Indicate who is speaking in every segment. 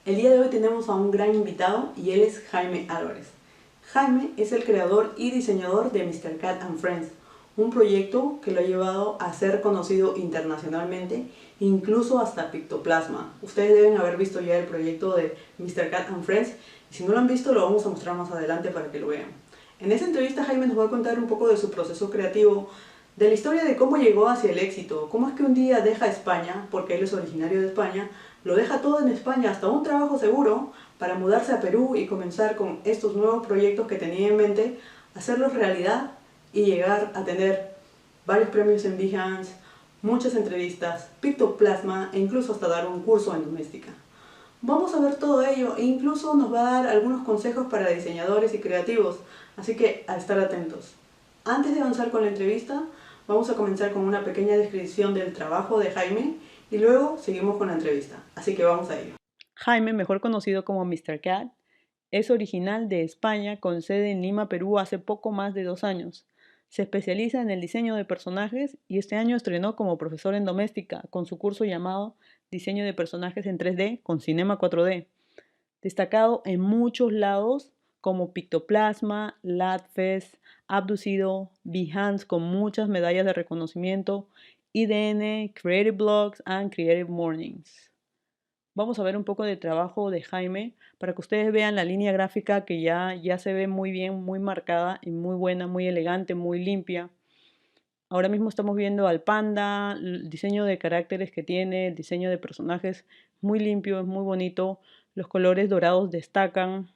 Speaker 1: El día de hoy tenemos a un gran invitado y él es Jaime Álvarez. Jaime es el creador y diseñador de Mr. Cat and Friends, un proyecto que lo ha llevado a ser conocido internacionalmente, incluso hasta Pictoplasma. Ustedes deben haber visto ya el proyecto de Mr. Cat and Friends y si no lo han visto lo vamos a mostrar más adelante para que lo vean. En esta entrevista Jaime nos va a contar un poco de su proceso creativo, de la historia de cómo llegó hacia el éxito, cómo es que un día deja España, porque él es originario de España, lo deja todo en España, hasta un trabajo seguro, para mudarse a Perú y comenzar con estos nuevos proyectos que tenía en mente, hacerlos realidad y llegar a tener varios premios en Behance, muchas entrevistas, Pictoplasma e incluso hasta dar un curso en doméstica. Vamos a ver todo ello e incluso nos va a dar algunos consejos para diseñadores y creativos, así que a estar atentos. Antes de avanzar con la entrevista, vamos a comenzar con una pequeña descripción del trabajo de Jaime y luego seguimos con la entrevista, así que vamos a ello. Jaime, mejor conocido como Mr. Cat, es original de España con sede en Lima, Perú hace poco más de 2 años. Se especializa en el diseño de personajes y este año estrenó como profesor en doméstica con su curso llamado Diseño de personajes en 3D con Cinema 4D, destacado en muchos lados como Pictoplasma, LATFest, Abducido, Behance con muchas medallas de reconocimiento, IDN, Creative Blogs and Creative Mornings. Vamos a ver un poco del trabajo de Jaime para que ustedes vean la línea gráfica que ya se ve muy bien, muy marcada y muy buena, muy elegante, muy limpia. Ahora mismo estamos viendo al panda, el diseño de caracteres que tiene, el diseño de personajes muy limpio, es muy bonito. Los colores dorados destacan.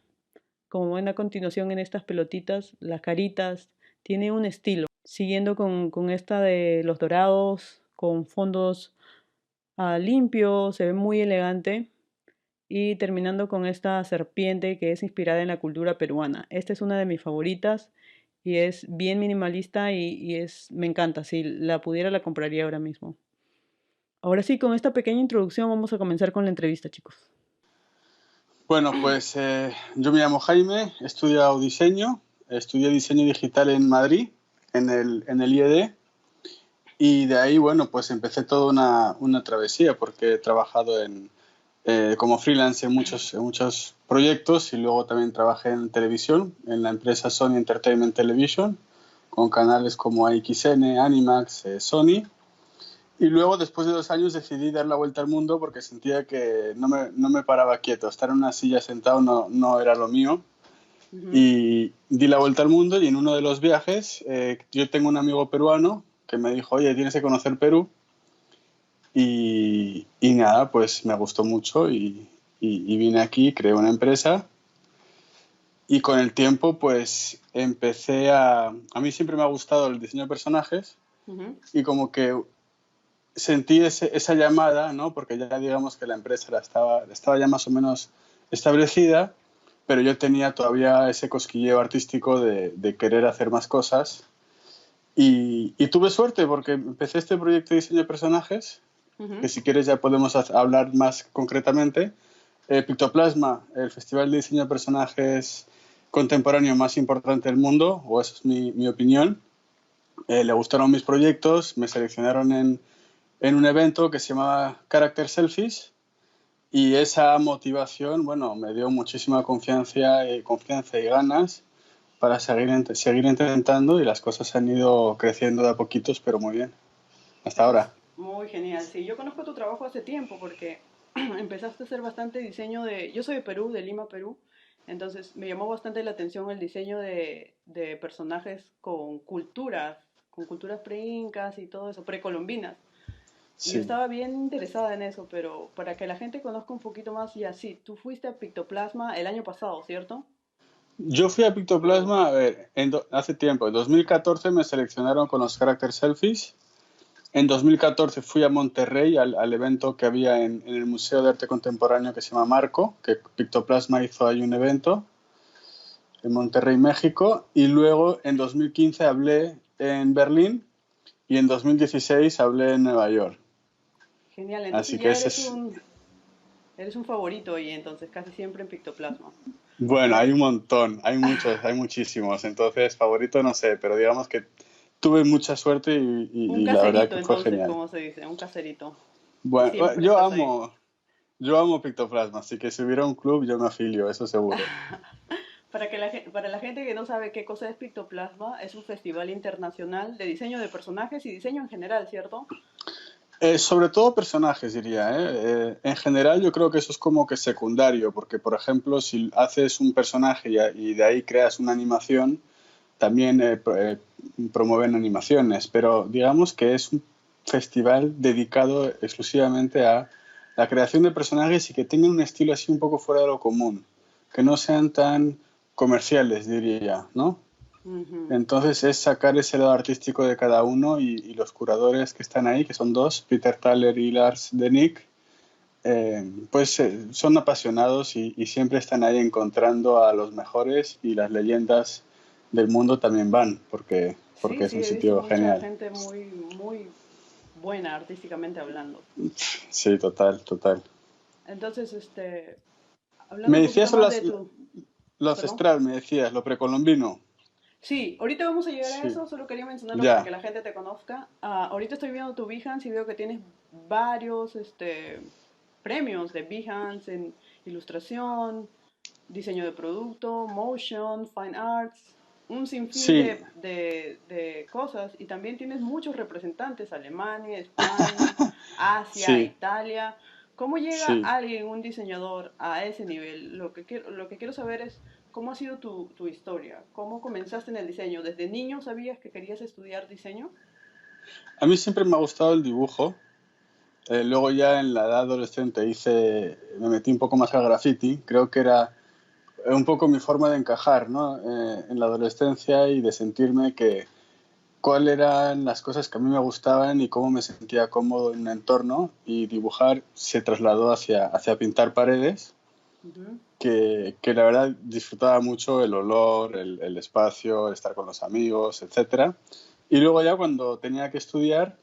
Speaker 1: Como ven a continuación en estas pelotitas, las caritas, tiene un estilo. Siguiendo con esta de los dorados, con fondos limpios, se ve muy elegante. Y terminando con esta serpiente que es inspirada en la cultura peruana. Esta es una de mis favoritas y es bien minimalista me encanta. Si la pudiera la compraría ahora mismo. Ahora sí, con esta pequeña introducción vamos a comenzar con la entrevista, chicos.
Speaker 2: Bueno, pues yo me llamo Jaime, he estudiado diseño, estudié diseño digital en Madrid, en el IED, y de ahí, bueno, pues empecé toda una travesía porque he trabajado como freelance en muchos proyectos y luego también trabajé en televisión, en la empresa Sony Entertainment Television, con canales como AXN, Animax, Sony. Y luego, después de 2 años, decidí dar la vuelta al mundo porque sentía que no me paraba quieto. Estar en una silla sentado no era lo mío. Y di la vuelta al mundo y en uno de los viajes yo tengo un amigo peruano que me dijo, oye, tienes que conocer Perú. Y nada, pues me gustó mucho y vine aquí, creé una empresa y con el tiempo pues empecé A mí siempre me ha gustado el diseño de personajes y como que sentí esa llamada, ¿no? Porque ya digamos que la empresa estaba ya más o menos establecida, pero yo tenía todavía ese cosquilleo artístico de querer hacer más cosas. Y tuve suerte porque empecé este proyecto de diseño de personajes, que si quieres ya podemos hablar más concretamente. Pictoplasma, el festival de diseño de personajes contemporáneo más importante del mundo, o esa es mi opinión. Le gustaron mis proyectos, me seleccionaron en un evento que se llamaba Character Selfies y esa motivación, bueno, me dio muchísima confianza y ganas para seguir intentando y las cosas han ido creciendo de a poquitos, pero muy bien, hasta
Speaker 1: Eso
Speaker 2: ahora.
Speaker 1: es muy genial. Sí, yo conozco tu trabajo hace tiempo porque empezaste a hacer bastante diseño de... Yo soy de Perú, de Lima, Perú. Entonces me llamó bastante la atención el diseño de personajes con culturas pre-incas y todo eso, precolombinas. Y yo
Speaker 2: Sí.
Speaker 1: estaba bien interesada en eso, pero para que la gente conozca un poquito más, y así, tú fuiste a Pictoplasma el año pasado, ¿cierto?
Speaker 2: Yo fui a Pictoplasma, a ver, hace tiempo, en 2014 me seleccionaron con los Character Selfies. En 2014 fui a Monterrey al evento que había en el Museo de Arte Contemporáneo que se llama Marco, que Pictoplasma hizo ahí un evento en Monterrey, México, y luego en 2015 hablé en Berlín y en 2016 hablé en Nueva York.
Speaker 1: Genial,
Speaker 2: Así
Speaker 1: entonces
Speaker 2: que
Speaker 1: ya
Speaker 2: ese es...
Speaker 1: eres un favorito y entonces casi siempre en Pictoplasma.
Speaker 2: Bueno, hay
Speaker 1: Ahora,
Speaker 2: un montón, hay muchos, hay muchísimos, entonces favorito no sé, pero digamos que tuve mucha suerte
Speaker 1: un
Speaker 2: y la verdad
Speaker 1: caserito
Speaker 2: que fue
Speaker 1: entonces,
Speaker 2: genial.
Speaker 1: como se dice, un caserito. Y
Speaker 2: Bueno,
Speaker 1: siempre estás ahí.
Speaker 2: Yo amo Pictoplasma, así que si hubiera un club yo me afilio, eso seguro.
Speaker 1: Para la gente que no sabe qué cosa es Pictoplasma, es un festival internacional de diseño de personajes y diseño en general, ¿cierto?
Speaker 2: Sobre todo personajes, diría, ¿eh? En general yo creo que eso es como que secundario, porque por ejemplo si haces un personaje y de ahí creas una animación, también promueven animaciones, pero digamos que es un festival dedicado exclusivamente a la creación de personajes y que tengan un estilo así un poco fuera de lo común, que no sean tan comerciales, diría, ¿no?
Speaker 1: Ujú.
Speaker 2: Entonces es sacar ese lado artístico de cada uno y los curadores que están ahí, que son dos, Peter Thaler y Lars Denik, pues son apasionados y siempre están ahí encontrando a los mejores y las leyendas del mundo también van,
Speaker 1: Sí,
Speaker 2: porque es
Speaker 1: sí,
Speaker 2: un
Speaker 1: he visto
Speaker 2: sitio
Speaker 1: mucha
Speaker 2: genial.
Speaker 1: gente muy, muy buena artísticamente hablando.
Speaker 2: Sí, total, total.
Speaker 1: Entonces, hablando
Speaker 2: Me
Speaker 1: un poquito
Speaker 2: decías
Speaker 1: más de tu...
Speaker 2: lo
Speaker 1: Perdón.
Speaker 2: ancestral, me decías, lo precolombino.
Speaker 1: Sí, ahorita vamos a llegar a
Speaker 2: Sí,
Speaker 1: eso, solo quería mencionarlo para que
Speaker 2: ya,
Speaker 1: la gente te conozca. Ahorita estoy viendo tu Behance y veo que tienes varios premios de Behance en ilustración, diseño de producto, motion, fine arts, un sinfín
Speaker 2: sí,
Speaker 1: de cosas. Y también tienes muchos representantes, Alemania, España, Asia,
Speaker 2: sí,
Speaker 1: Italia. ¿Cómo llega
Speaker 2: sí.
Speaker 1: alguien, un diseñador, a ese nivel? Lo que quiero saber es cómo ha sido tu historia, cómo comenzaste en el diseño. ¿Desde niño sabías que querías estudiar diseño?
Speaker 2: A mí siempre me ha gustado el dibujo. Luego ya en la edad adolescente me metí un poco más al graffiti. Creo que era un poco mi forma de encajar, ¿no? En la adolescencia y de sentirme que cuáles eran las cosas que a mí me gustaban y cómo me sentía cómodo en un entorno. Y dibujar se trasladó hacia pintar paredes,
Speaker 1: Ujú.
Speaker 2: que la verdad disfrutaba mucho el olor, el espacio, el estar con los amigos, etcétera. Y luego ya cuando tenía que estudiar,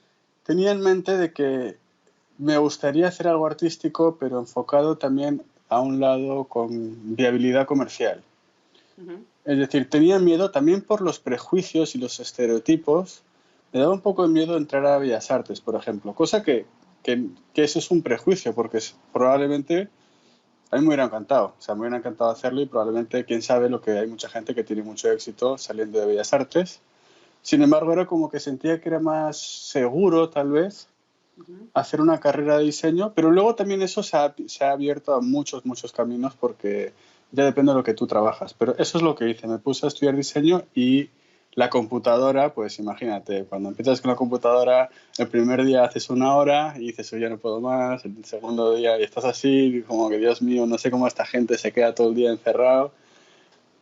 Speaker 2: tenía en mente de que me gustaría hacer algo artístico, pero enfocado también a un lado con viabilidad comercial.
Speaker 1: Ujú.
Speaker 2: Es decir, tenía miedo también por los prejuicios y los estereotipos. Me daba un poco de miedo entrar a Bellas Artes, por ejemplo, cosa que eso es un prejuicio, porque probablemente a mí me hubiera encantado, o sea, me hubiera encantado hacerlo y probablemente, quién sabe, lo que hay mucha gente que tiene mucho éxito saliendo de Bellas Artes. Sin embargo, era como que sentía que era más seguro, tal vez,
Speaker 1: Ujú.
Speaker 2: hacer una carrera de diseño, pero luego también eso se ha abierto a muchos, muchos caminos porque ya depende de lo que tú trabajas. Pero eso es lo que hice, me puse a estudiar diseño y la computadora, pues imagínate, cuando empiezas con la computadora, el primer día haces una hora y dices, oye, ya no puedo más, el segundo día y estás así, como que Dios mío, no sé cómo esta gente se queda todo el día encerrado.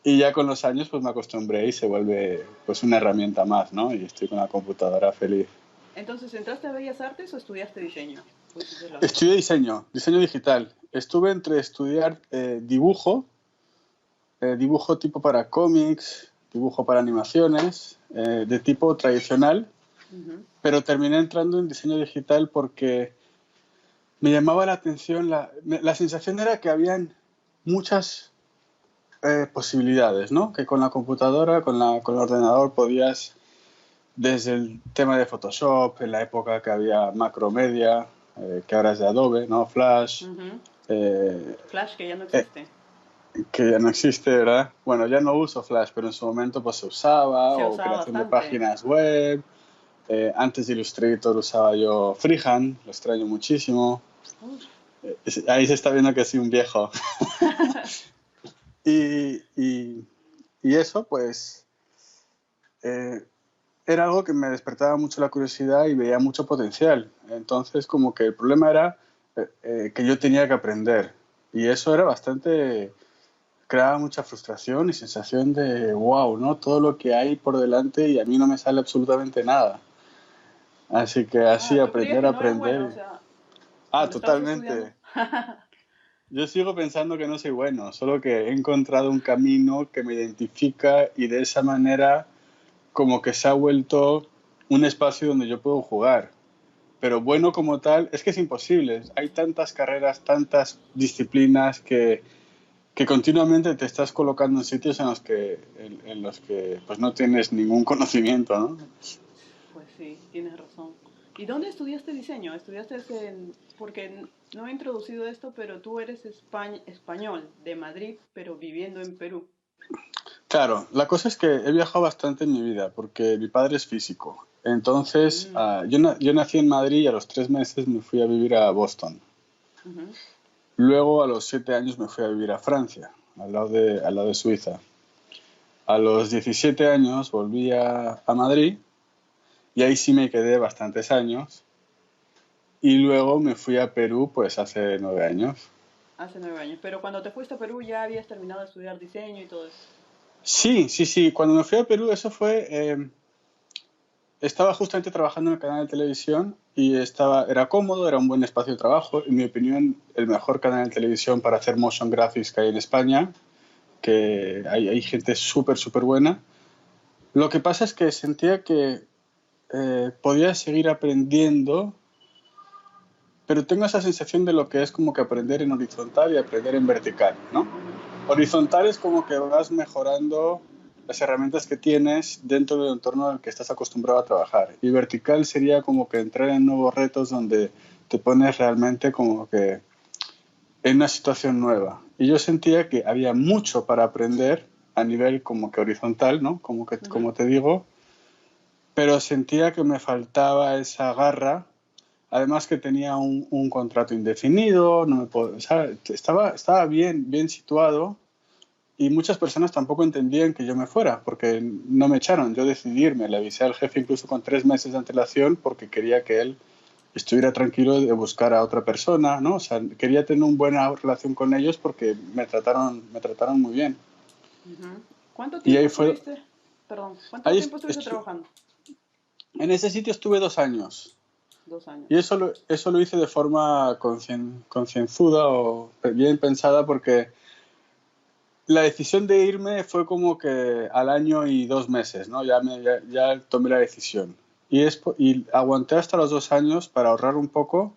Speaker 2: Y ya con los años pues me acostumbré y se vuelve pues una herramienta más, ¿no? Y estoy con la computadora feliz.
Speaker 1: Entonces, ¿entraste a Bellas Artes o estudiaste diseño? ¿O hiciste las dos?
Speaker 2: Estudié diseño, diseño digital. Estuve entre estudiar dibujo tipo para cómics, dibujo para animaciones, de tipo tradicional,
Speaker 1: Ujú.
Speaker 2: pero terminé entrando en diseño digital porque me llamaba la atención, la sensación era que habían muchas posibilidades, ¿no? Que con la computadora, con el ordenador podías, desde el tema de Photoshop, en la época que había Macromedia, que ahora es de Adobe, ¿no? Flash,
Speaker 1: Ujú.
Speaker 2: eh,
Speaker 1: Flash, que ya no
Speaker 2: eh,
Speaker 1: existe.
Speaker 2: que ya no existe, ¿verdad? Bueno, ya no uso Flash, pero en su momento pues se usaba,
Speaker 1: Se
Speaker 2: o
Speaker 1: usaba
Speaker 2: creación de
Speaker 1: bastante.
Speaker 2: páginas web. Antes de Illustrator usaba yo Freehand, lo extraño muchísimo.
Speaker 1: Uf.
Speaker 2: Ahí se está viendo que soy un viejo. Y, y, y eso, pues, eh, era algo que me despertaba mucho la curiosidad y veía mucho potencial. Entonces, como que el problema era que yo tenía que aprender. Y eso era bastante, creaba mucha frustración y sensación de wow, ¿no? Todo lo que hay por delante y a mí no me sale absolutamente nada. Así que así
Speaker 1: Tú creías
Speaker 2: aprender,
Speaker 1: que no eras bueno, o
Speaker 2: aprender.
Speaker 1: sea,
Speaker 2: Ah,
Speaker 1: cuando estabas estudiando.
Speaker 2: totalmente. Yo sigo pensando que no soy bueno, solo que he encontrado un camino que me identifica y de esa manera como que se ha vuelto un espacio donde yo puedo jugar. Pero bueno como tal, es que es imposible. Hay tantas carreras, tantas disciplinas que continuamente te estás colocando en sitios en los que pues no tienes ningún conocimiento, ¿no?
Speaker 1: Pues Sí, tienes razón. ¿Y dónde estudiaste diseño? Porque no he introducido esto, pero tú eres español, de Madrid, pero viviendo en Perú.
Speaker 2: Claro, la cosa es que he viajado bastante en mi vida porque mi padre es físico. Entonces,
Speaker 1: Mm,
Speaker 2: yo nací en Madrid y a los 3 meses me fui a vivir a Boston.
Speaker 1: ujú.
Speaker 2: Luego, a los 7 años, me fui a vivir a Francia, al lado de Suiza. A los 17 años volví a Madrid y ahí sí me quedé bastantes años. Y luego me fui a Perú, pues hace 9 años.
Speaker 1: Hace 9 años. Pero cuando te fuiste a Perú ya habías terminado de estudiar diseño y todo eso.
Speaker 2: Sí, sí, sí. Cuando me fui a Perú, eso fue. Estaba justamente trabajando en el canal de televisión y era cómodo, era un buen espacio de trabajo. En mi opinión, el mejor canal de televisión para hacer motion graphics que hay en España, que hay gente súper, súper buena. Lo que pasa es que sentía que podía seguir aprendiendo, pero tengo esa sensación de lo que es como que aprender en horizontal y aprender en vertical, ¿no?
Speaker 1: Ujú,
Speaker 2: Horizontal es como que vas mejorando las herramientas que tienes dentro del entorno al que estás acostumbrado a trabajar. Y vertical sería como que entrar en nuevos retos donde te pones realmente como que en una situación nueva. Y yo sentía que había mucho para aprender a nivel como que horizontal, ¿no?
Speaker 1: ujú.
Speaker 2: Como te digo, pero sentía que me faltaba esa garra. Además que tenía un contrato indefinido, no me o sea, estaba bien, bien situado y muchas personas tampoco entendían que yo me fuera porque no me echaron. Yo decidí irme, le avisé al jefe incluso con 3 meses de antelación porque quería que él estuviera tranquilo de buscar a otra persona, ¿no? O sea, quería tener una buena relación con ellos porque me trataron muy bien.
Speaker 1: Ujú. ¿Cuánto
Speaker 2: Y
Speaker 1: tiempo estuviste? Perdón, ¿cuánto
Speaker 2: ahí
Speaker 1: tiempo estuviste trabajando?
Speaker 2: en ese sitio estuve 2 años.
Speaker 1: 2 años.
Speaker 2: Y eso lo hice de forma concienzuda o bien pensada porque la decisión de irme fue como que al año y 2 meses, ¿no? Ya tomé la decisión. Y aguanté hasta los 2 años para ahorrar un poco,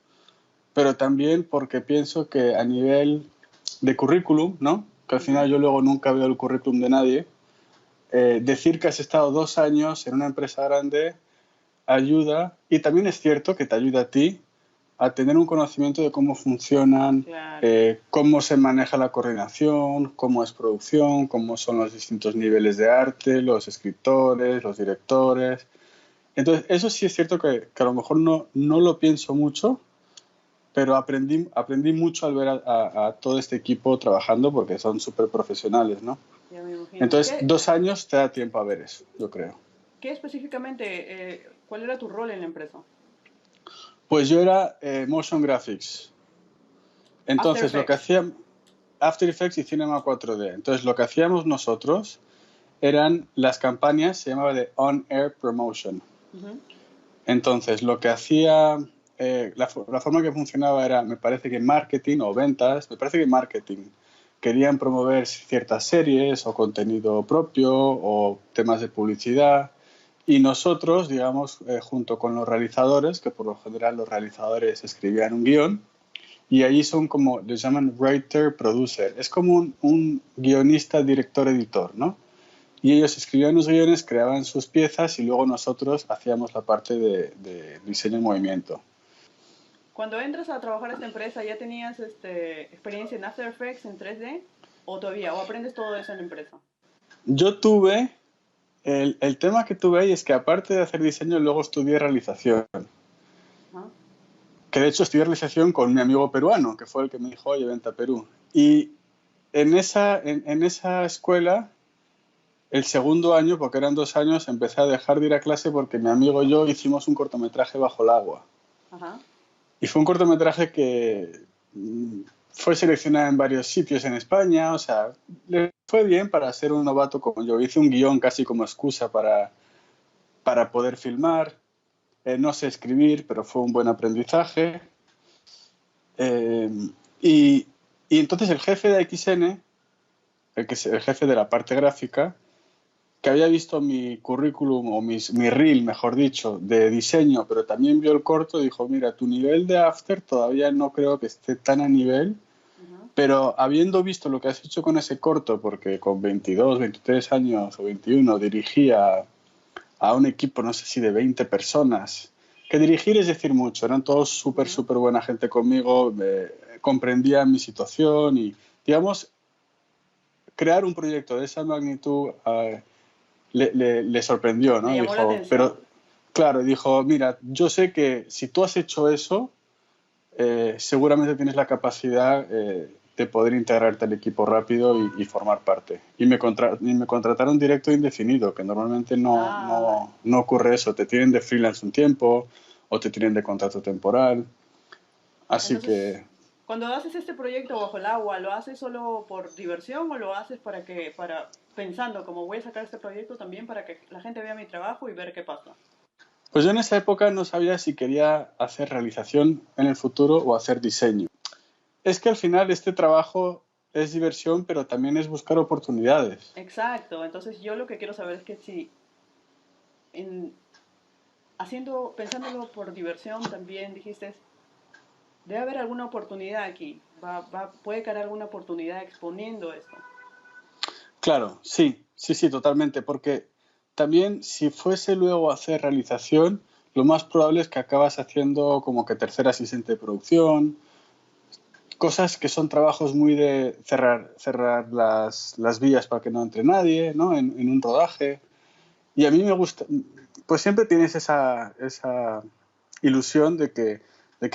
Speaker 2: pero también porque pienso que a nivel de currículum, ¿no? Que al final
Speaker 1: Ujú.
Speaker 2: yo luego nunca veo el currículum de nadie, decir que has estado 2 años en una empresa grande ayuda, y también es cierto que te ayuda a ti a tener un conocimiento de cómo funcionan,
Speaker 1: Claro.
Speaker 2: cómo se maneja la coordinación, cómo es producción, cómo son los distintos niveles de arte, los escritores, los directores. Entonces, eso sí es cierto que a lo mejor no lo pienso mucho, pero aprendí mucho al ver a todo este equipo trabajando porque son súper profesionales, ¿no?
Speaker 1: Ya me imagino.
Speaker 2: Entonces, 2 años te da tiempo a ver eso, yo creo.
Speaker 1: ¿Qué específicamente, cuál era tu rol en la empresa?
Speaker 2: Pues yo era Motion Graphics.
Speaker 1: After
Speaker 2: Entonces, lo que
Speaker 1: Effects.
Speaker 2: hacía After Effects y Cinema 4D. Entonces, lo que hacíamos nosotros eran las campañas, se llamaba de On-Air Promotion.
Speaker 1: Ujú.
Speaker 2: Entonces, lo que hacía, la forma que funcionaba era, me parece que marketing o ventas, me parece que marketing. Querían promover ciertas series o contenido propio o temas de publicidad. Y nosotros, digamos, junto con los realizadores, que por lo general los realizadores escribían un guión, y ahí son como, les llaman writer, producer. Es como un guionista, director, editor, ¿no? Y ellos escribían los guiones, creaban sus piezas y luego nosotros hacíamos la parte de diseño en movimiento.
Speaker 1: Cuando entras a trabajar a esta empresa, ¿ya tenías experiencia en After Effects en 3D? ¿O todavía? ¿O aprendes todo eso en la empresa?
Speaker 2: Yo tuve, el tema que tuve ahí es que aparte de hacer diseño, luego estudié realización.
Speaker 1: Ajá.
Speaker 2: Que de hecho estudié realización con mi amigo peruano, que fue el que me dijo, oye, vente a Perú. Y en esa escuela el segundo año, porque eran 2 años, empecé a dejar de ir a clase porque mi amigo y yo hicimos un cortometraje bajo el agua.
Speaker 1: Ajá.
Speaker 2: Y fue un cortometraje que fue seleccionado en varios sitios en España. O sea, le fue bien para ser un novato como yo. Hice un guión casi como excusa para poder filmar. No sé escribir, pero fue un buen aprendizaje. Eh, y, y entonces el jefe de XN, el jefe de la parte gráfica, que había visto mi currículum o mi reel, mejor dicho, de diseño, pero también vio el corto, dijo, mira, tu nivel de After todavía no creo que esté tan a nivel,
Speaker 1: Ujú.
Speaker 2: pero habiendo visto lo que has hecho con ese corto, porque con 22, 23 años o 21 dirigía a un equipo, no sé si de 20 personas, que dirigir es decir mucho, eran todos súper buena gente conmigo, comprendían mi situación y, digamos, crear un proyecto de esa magnitud le sorprendió,
Speaker 1: Le
Speaker 2: ¿no?
Speaker 1: llamó la
Speaker 2: Dijo, pero
Speaker 1: atención.
Speaker 2: claro, dijo, mira, yo sé que si tú has hecho eso, seguramente tienes la capacidad de poder integrarte al equipo rápido y formar parte. Y me contrataron directo e indefinido, que normalmente
Speaker 1: Ah,
Speaker 2: no ocurre eso. Te tienen de freelance un tiempo o te tienen de contrato temporal. Así
Speaker 1: entonces,
Speaker 2: que,
Speaker 1: cuando haces este proyecto bajo el agua, ¿lo haces solo por diversión o lo haces pensando como voy a sacar este proyecto también para que la gente vea mi trabajo y ver qué pasa?
Speaker 2: pues yo en esa época no sabía si quería hacer realización en el futuro o hacer diseño. Es que al final este trabajo es diversión, pero también es buscar oportunidades.
Speaker 1: Exacto, entonces yo lo que quiero saber es que si en, pensándolo por diversión también dijiste, debe haber alguna oportunidad aquí, puede caer alguna oportunidad exponiendo esto.
Speaker 2: Claro, sí, totalmente, porque también si fuese luego a hacer realización, lo más probable es que acabas haciendo como que tercer asistente de producción, cosas que son trabajos muy de cerrar las vías para que no entre nadie, ¿no? En un rodaje. Y a mí me gusta, pues siempre tienes esa ilusión de que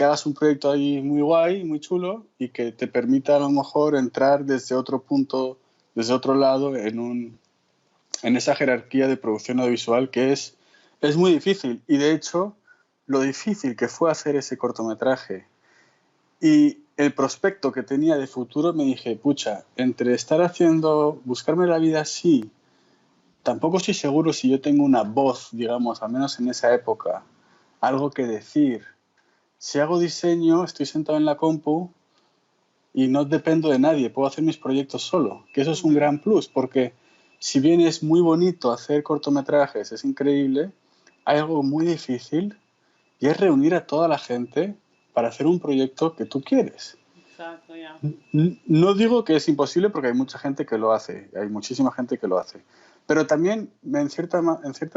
Speaker 2: hagas un proyecto ahí muy guay, muy chulo, y que te permita a lo mejor entrar desde otro punto, desde otro lado, en esa jerarquía de producción audiovisual que es muy difícil. Y de hecho, lo difícil que fue hacer ese cortometraje y el prospecto que tenía de futuro, me dije, pucha, entre estar haciendo, buscarme la vida así, tampoco estoy seguro si yo tengo una voz, digamos, al menos en esa época, algo que decir. Si hago diseño, estoy sentado en la compu y no dependo de nadie, puedo hacer mis proyectos solo, que eso es un
Speaker 1: Ujú.
Speaker 2: gran plus, porque si bien es muy bonito hacer cortometrajes, es increíble, hay algo muy difícil y es reunir a toda la gente para hacer un proyecto que tú quieres.
Speaker 1: Exacto, ya.
Speaker 2: No digo que es imposible porque hay mucha gente que lo hace, hay muchísima gente que lo hace, pero también en cierta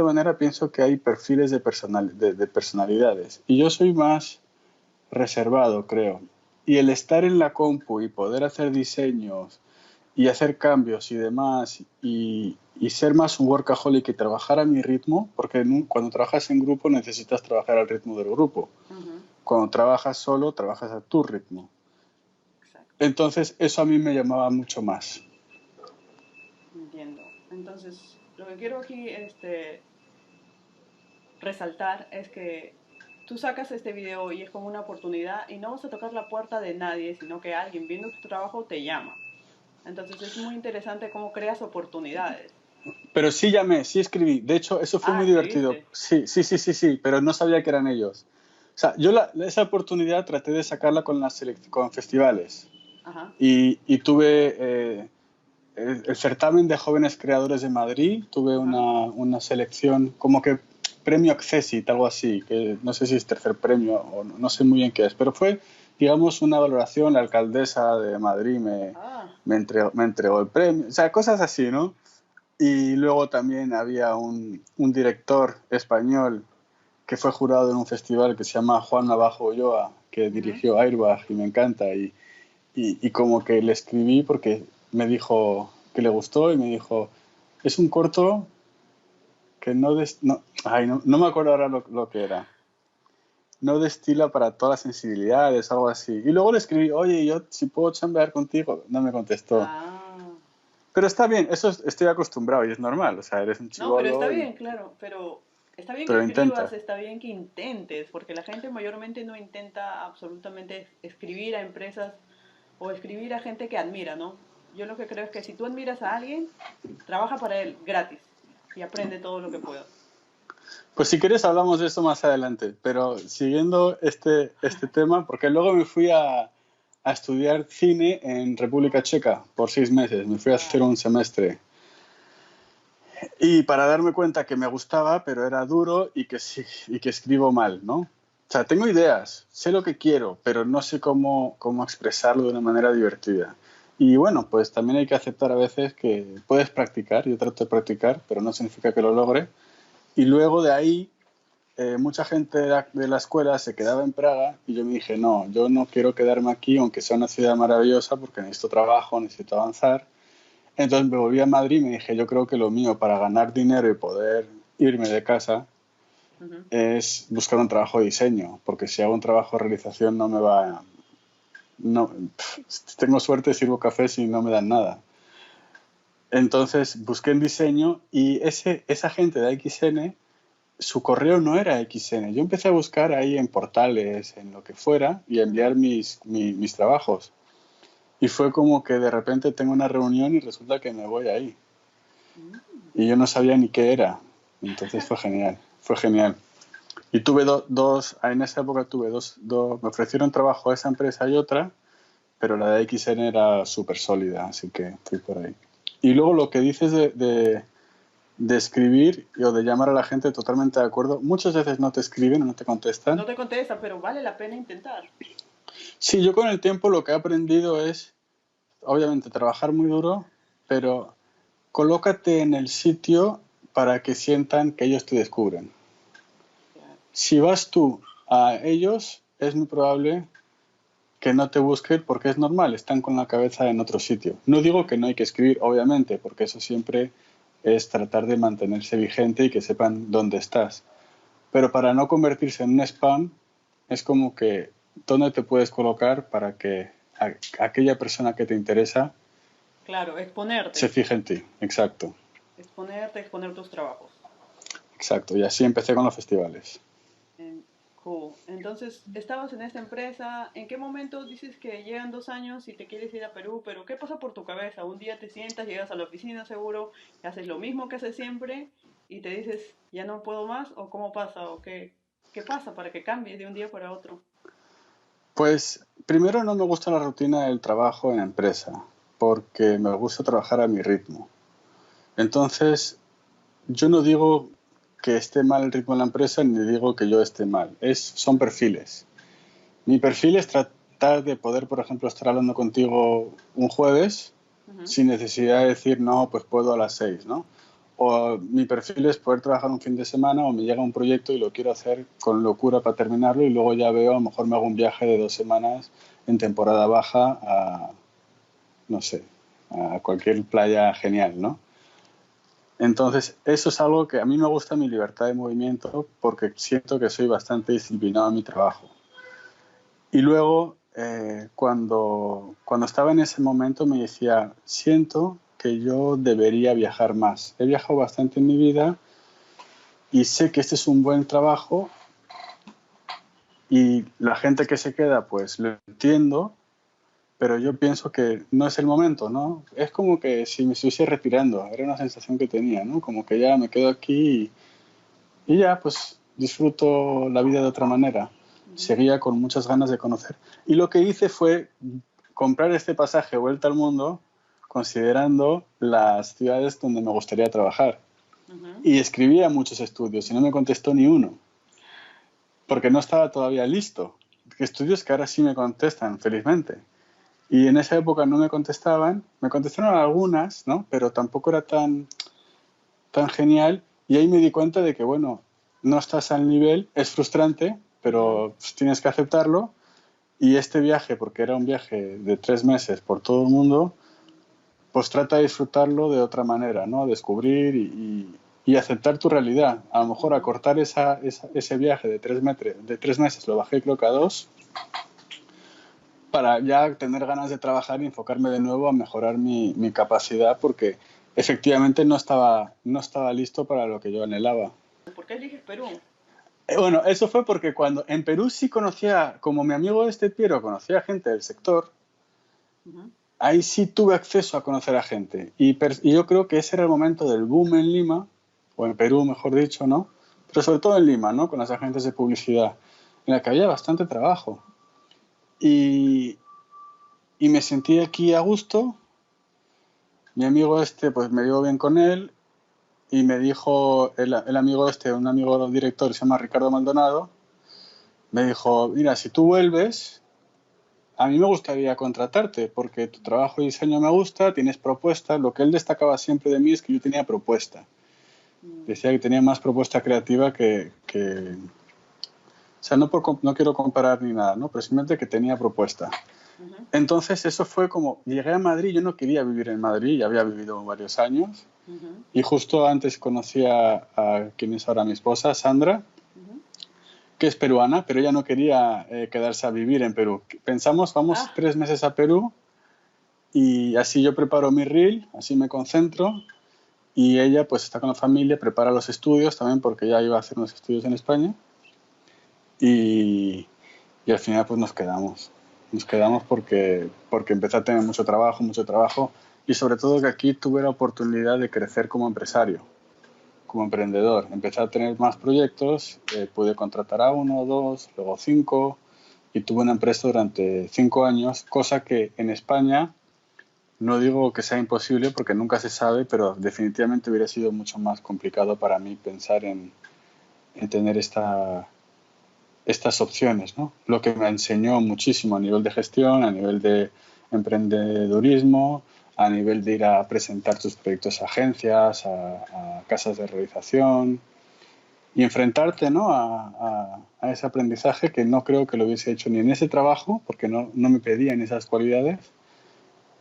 Speaker 2: manera pienso que hay perfiles de personalidades y yo soy más reservado, creo. Y el estar en la compu y poder hacer diseños y hacer cambios y demás y ser más un workaholic y trabajar a mi ritmo, porque cuando trabajas en grupo necesitas trabajar al ritmo del grupo.
Speaker 1: Ujú.
Speaker 2: Cuando trabajas solo, trabajas a tu ritmo.
Speaker 1: Exacto,
Speaker 2: Entonces, eso a mí me llamaba mucho más.
Speaker 1: entiendo. Entonces, lo que quiero aquí resaltar es que tú sacas este video y es como una oportunidad y no vas a tocar la puerta de nadie, sino que alguien viendo tu trabajo te llama. Entonces es muy interesante cómo creas oportunidades.
Speaker 2: Pero sí llamé, sí escribí. De hecho, eso fue
Speaker 1: Ah,
Speaker 2: muy divertido.
Speaker 1: escribiste.
Speaker 2: Sí, pero no sabía que eran ellos. O sea, esa oportunidad traté de sacarla con festivales.
Speaker 1: Ajá.
Speaker 2: Y tuve el certamen de jóvenes creadores de Madrid, tuve
Speaker 1: Ajá.
Speaker 2: una selección como que premio Accessit, algo así, que no sé si es tercer premio o no sé muy bien qué es, pero fue, digamos, una valoración, la alcaldesa de Madrid
Speaker 1: Ah,
Speaker 2: me entregó el premio, o sea, cosas así, ¿no? Y luego también había un director español que fue jurado en un festival que se llama Juan Navajo Ulloa, que
Speaker 1: ujú.
Speaker 2: dirigió Airbag y me encanta. Y como que le escribí porque me dijo que le gustó y me dijo, es un corto que no me acuerdo ahora lo que era. No destila para todas las sensibilidades, algo así. Y luego le escribí, oye, yo si puedo chambear contigo, no me contestó.
Speaker 1: Ah.
Speaker 2: Pero está bien, estoy acostumbrado y es normal, o sea, eres un
Speaker 1: No, pero está
Speaker 2: chivolo,
Speaker 1: bien, claro, pero está bien que
Speaker 2: pero
Speaker 1: escribas,
Speaker 2: intenta.
Speaker 1: está bien que intentes, porque la gente mayormente no intenta absolutamente escribir a empresas o escribir a gente que admira, ¿no? Yo lo que creo es que si tú admiras a alguien, trabaja para él gratis y aprende todo lo que puedas.
Speaker 2: Pues si quieres hablamos de eso más adelante, pero siguiendo este tema, porque luego me fui a estudiar cine en República Checa por 6 meses, me fui a hacer
Speaker 1: Ah,
Speaker 2: un semestre. Y para darme cuenta que me gustaba, pero era duro y que sí, y que escribo mal, ¿no? O sea, tengo ideas, sé lo que quiero, pero no sé cómo expresarlo de una manera divertida. Y bueno, pues también hay que aceptar a veces que puedes practicar, yo trato de practicar, pero no significa que lo logre, Y luego de ahí, mucha gente de la escuela se quedaba en Praga y yo me dije, no, yo no quiero quedarme aquí, aunque sea una ciudad maravillosa, porque necesito trabajo, necesito avanzar. Entonces me volví a Madrid y me dije, yo creo que lo mío para ganar dinero y poder irme de casa
Speaker 1: Ujú.
Speaker 2: es buscar un trabajo de diseño, porque si hago un trabajo de realización no me va... No, si tengo suerte, sirvo cafés y no me dan nada. Entonces busqué en diseño y esa gente de XN, su correo no era XN. Yo empecé a buscar ahí en portales, en lo que fuera, y a enviar
Speaker 1: Ujú.
Speaker 2: mis trabajos. Y fue como que de repente tengo una reunión y resulta que me voy ahí.
Speaker 1: Mm.
Speaker 2: Y yo no sabía ni qué era. Entonces fue genial, fue genial. Y tuve en esa época tuve me ofrecieron trabajo a esa empresa y otra, pero la de XN era súper sólida, así que fui por ahí. Y luego lo que dices de escribir o de llamar a la gente, totalmente de acuerdo. Muchas veces no te escriben o no te contestan.
Speaker 1: No te contesta, pero vale la pena intentar.
Speaker 2: Sí, yo con el tiempo lo que he aprendido es, obviamente, trabajar muy duro, pero colócate en el sitio para que sientan que ellos te descubren.
Speaker 1: Claro.
Speaker 2: Si vas tú a ellos, es muy probable que no te busquen porque es normal, están con la cabeza en otro sitio. No digo
Speaker 1: Ujú.
Speaker 2: que no hay que escribir, obviamente, porque eso siempre es tratar de mantenerse vigente y que sepan dónde estás. Pero para no convertirse en un spam, es como que dónde te puedes colocar para que aquella persona que te interesa
Speaker 1: Claro,
Speaker 2: se
Speaker 1: exponerte.
Speaker 2: fije en ti. Exacto,
Speaker 1: Exponerte, exponer tus trabajos.
Speaker 2: exacto. Y así empecé con los festivales.
Speaker 1: Cool. Entonces, estabas en esta empresa. ¿En qué momento dices que llegan 2 años y te quieres ir a Perú? Pero ¿qué pasa por tu cabeza? Un día te sientas, llegas a la oficina seguro, haces lo mismo que haces siempre y te dices, ya no puedo más, o cómo pasa, o qué pasa para que cambies de un día para otro.
Speaker 2: Pues primero no me gusta la rutina del trabajo en empresa, porque me gusta trabajar a mi ritmo. Entonces, yo no digo que esté mal el ritmo de la empresa, ni digo que yo esté mal. Son perfiles. Mi perfil es tratar de poder, por ejemplo, estar hablando contigo un jueves
Speaker 1: Ujú.
Speaker 2: sin necesidad de decir, no, pues puedo a las 6, ¿no? O mi perfil es poder trabajar un fin de semana o me llega un proyecto y lo quiero hacer con locura para terminarlo y luego ya veo, a lo mejor me hago un viaje de 2 semanas en temporada baja a, no sé, a cualquier playa genial, ¿no? Entonces, eso es algo que a mí me gusta, mi libertad de movimiento, porque siento que soy bastante disciplinado en mi trabajo. Y luego, cuando estaba en ese momento, me decía, siento que yo debería viajar más. He viajado bastante en mi vida y sé que este es un buen trabajo y la gente que se queda, pues lo entiendo, pero yo pienso que no es el momento, ¿no? Es como que si me estuviese retirando, era una sensación que tenía, ¿no? Como que ya me quedo aquí y ya, pues disfruto la vida de otra manera.
Speaker 1: Ujú.
Speaker 2: Seguía con muchas ganas de conocer. Y lo que hice fue comprar este pasaje vuelta al mundo considerando las ciudades donde me gustaría trabajar.
Speaker 1: Ujú.
Speaker 2: Y escribí a muchos estudios y no me contestó ni uno, porque no estaba todavía listo. Estudios que ahora sí me contestan, felizmente. Y en esa época no me contestaron algunas, ¿no? Pero tampoco era tan genial. Y ahí me di cuenta de que, bueno, no estás al nivel, es frustrante,
Speaker 1: Ujú.
Speaker 2: pero pues, tienes que aceptarlo. Y este viaje, porque era un viaje de 3 meses por todo el mundo, pues trata de disfrutarlo de otra manera, ¿no? Descubrir y aceptar tu realidad. A lo mejor
Speaker 1: Ujú.
Speaker 2: acortar ese viaje de 3 meses, lo bajé creo que a 2, para ya tener ganas de trabajar y enfocarme de nuevo a mejorar mi capacidad, porque efectivamente no estaba listo para lo que yo anhelaba.
Speaker 1: ¿Por qué eliges Perú?
Speaker 2: Bueno, eso fue porque cuando en Perú sí conocía, como mi amigo este Piero conocía gente del sector,
Speaker 1: Ujú.
Speaker 2: ahí sí tuve acceso a conocer a gente. Y yo creo que ese era el momento del boom en Lima, o en Perú, mejor dicho, ¿no? Pero sobre todo en Lima, ¿no? Con las agencias de publicidad, en la que había bastante trabajo. Y, y me sentí aquí a gusto. Mi amigo este, pues me dio bien con él y me dijo, el amigo este, un amigo del director, se llama Ricardo Maldonado, me dijo, mira, si tú vuelves, a mí me gustaría contratarte porque tu trabajo de diseño me gusta, tienes propuestas. Lo que él destacaba siempre de mí es que yo tenía propuesta. Decía que tenía más propuesta creativa o sea, no quiero comparar ni nada, ¿no? Pero simplemente que tenía propuesta. Entonces eso fue como, llegué a Madrid, yo no quería vivir en Madrid, ya había vivido varios años, y justo antes conocí a quien es ahora mi esposa, Sandra, que es peruana, pero ella no quería quedarse a vivir en Perú. Pensamos, vamos 3 meses a Perú, y así yo preparo mi reel, así me concentro, y ella pues está con la familia, prepara los estudios también, porque ella iba a hacer unos estudios en España, y al final pues nos quedamos. Nos quedamos porque empecé a tener mucho trabajo, y sobre todo que aquí tuve la oportunidad de crecer como empresario, como emprendedor. Empecé a tener más proyectos, pude contratar a 1, 2, luego 5, y tuve una empresa durante 5 años, cosa que en España no digo que sea imposible porque nunca se sabe, pero definitivamente hubiera sido mucho más complicado para mí pensar en tener estas opciones, ¿no? Lo que me enseñó muchísimo a nivel de gestión, a nivel de emprendedurismo, a nivel de ir a presentar tus proyectos a agencias, a casas de realización y enfrentarte, ¿no? a ese aprendizaje que no creo que lo hubiese hecho ni en ese trabajo, porque no me pedían esas cualidades,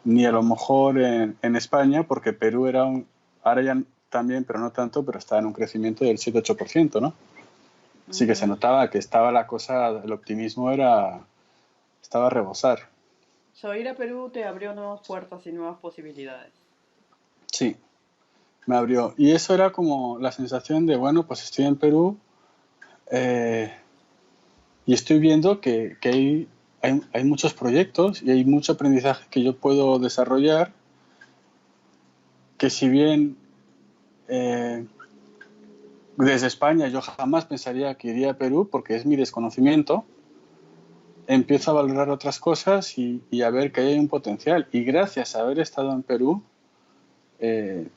Speaker 2: ni a lo mejor en España, porque Perú ahora ya también, pero no tanto, pero está en un crecimiento del 7-8%, ¿no? Sí que se notaba que estaba la cosa, el optimismo estaba a rebosar.
Speaker 1: So, ir a Perú te abrió nuevas puertas y nuevas posibilidades.
Speaker 2: Sí, me abrió. Y eso era como la sensación de, bueno, pues estoy en Perú eh, y estoy viendo que hay muchos proyectos y hay mucho aprendizaje que yo puedo desarrollar, que si bien desde España yo jamás pensaría que iría a Perú porque es mi desconocimiento, empiezo a valorar otras cosas y a ver que hay un potencial. Y gracias a haber estado en Perú, eh,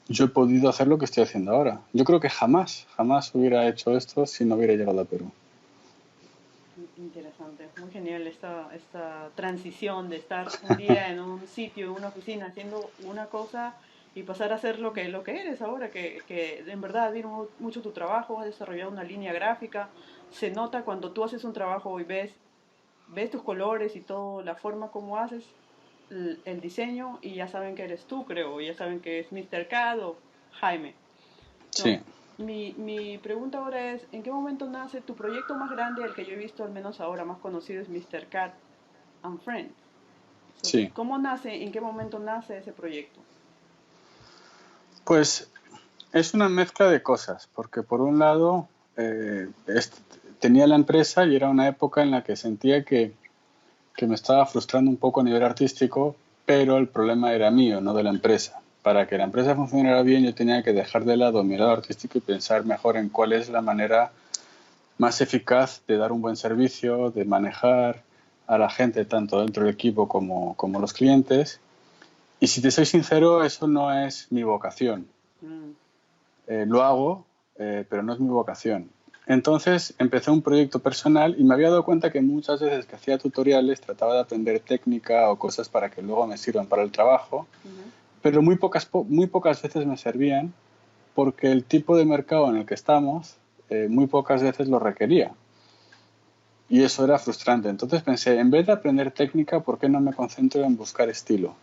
Speaker 2: yo he podido hacer lo que estoy haciendo ahora. Yo creo que jamás hubiera hecho esto si no hubiera llegado a Perú.
Speaker 1: Interesante, muy genial esta transición de estar un día en un sitio, en una oficina, haciendo una cosa y pasar a ser lo que eres ahora, que en verdad admiro mucho tu trabajo, has desarrollado una línea gráfica, se nota cuando tú haces un trabajo y ves tus colores y todo, la forma como haces el diseño y ya saben que eres tú, creo, ya saben que es Mr. Cad o Jaime.
Speaker 2: Sí,
Speaker 1: No, mi pregunta ahora es, ¿en qué momento nace tu proyecto más grande, el que yo he visto al menos ahora más conocido es Mr. Cat and Friends? So,
Speaker 2: sí.
Speaker 1: ¿cómo nace, en qué momento nace ese proyecto?
Speaker 2: Pues es una mezcla de cosas, porque por un lado tenía la empresa y era una época en la que sentía que me estaba frustrando un poco a nivel artístico, pero el problema era mío, no de la empresa. Para que la empresa funcionara bien, yo tenía que dejar de lado mi lado artístico y pensar mejor en cuál es la manera más eficaz de dar un buen servicio, de manejar a la gente tanto dentro del equipo como los clientes. Y si te soy sincero, eso no es mi vocación.
Speaker 1: Mm,
Speaker 2: Lo hago, pero no es mi vocación. Entonces empecé un proyecto personal y me había dado cuenta que muchas veces que hacía tutoriales trataba de aprender técnica o cosas para que luego me sirvan para el trabajo,
Speaker 1: ujú.
Speaker 2: pero muy pocas veces me servían porque el tipo de mercado en el que estamos muy pocas veces lo requería. Y eso era frustrante. Entonces pensé, en vez de aprender técnica, ¿por qué no me concentro en buscar estilo?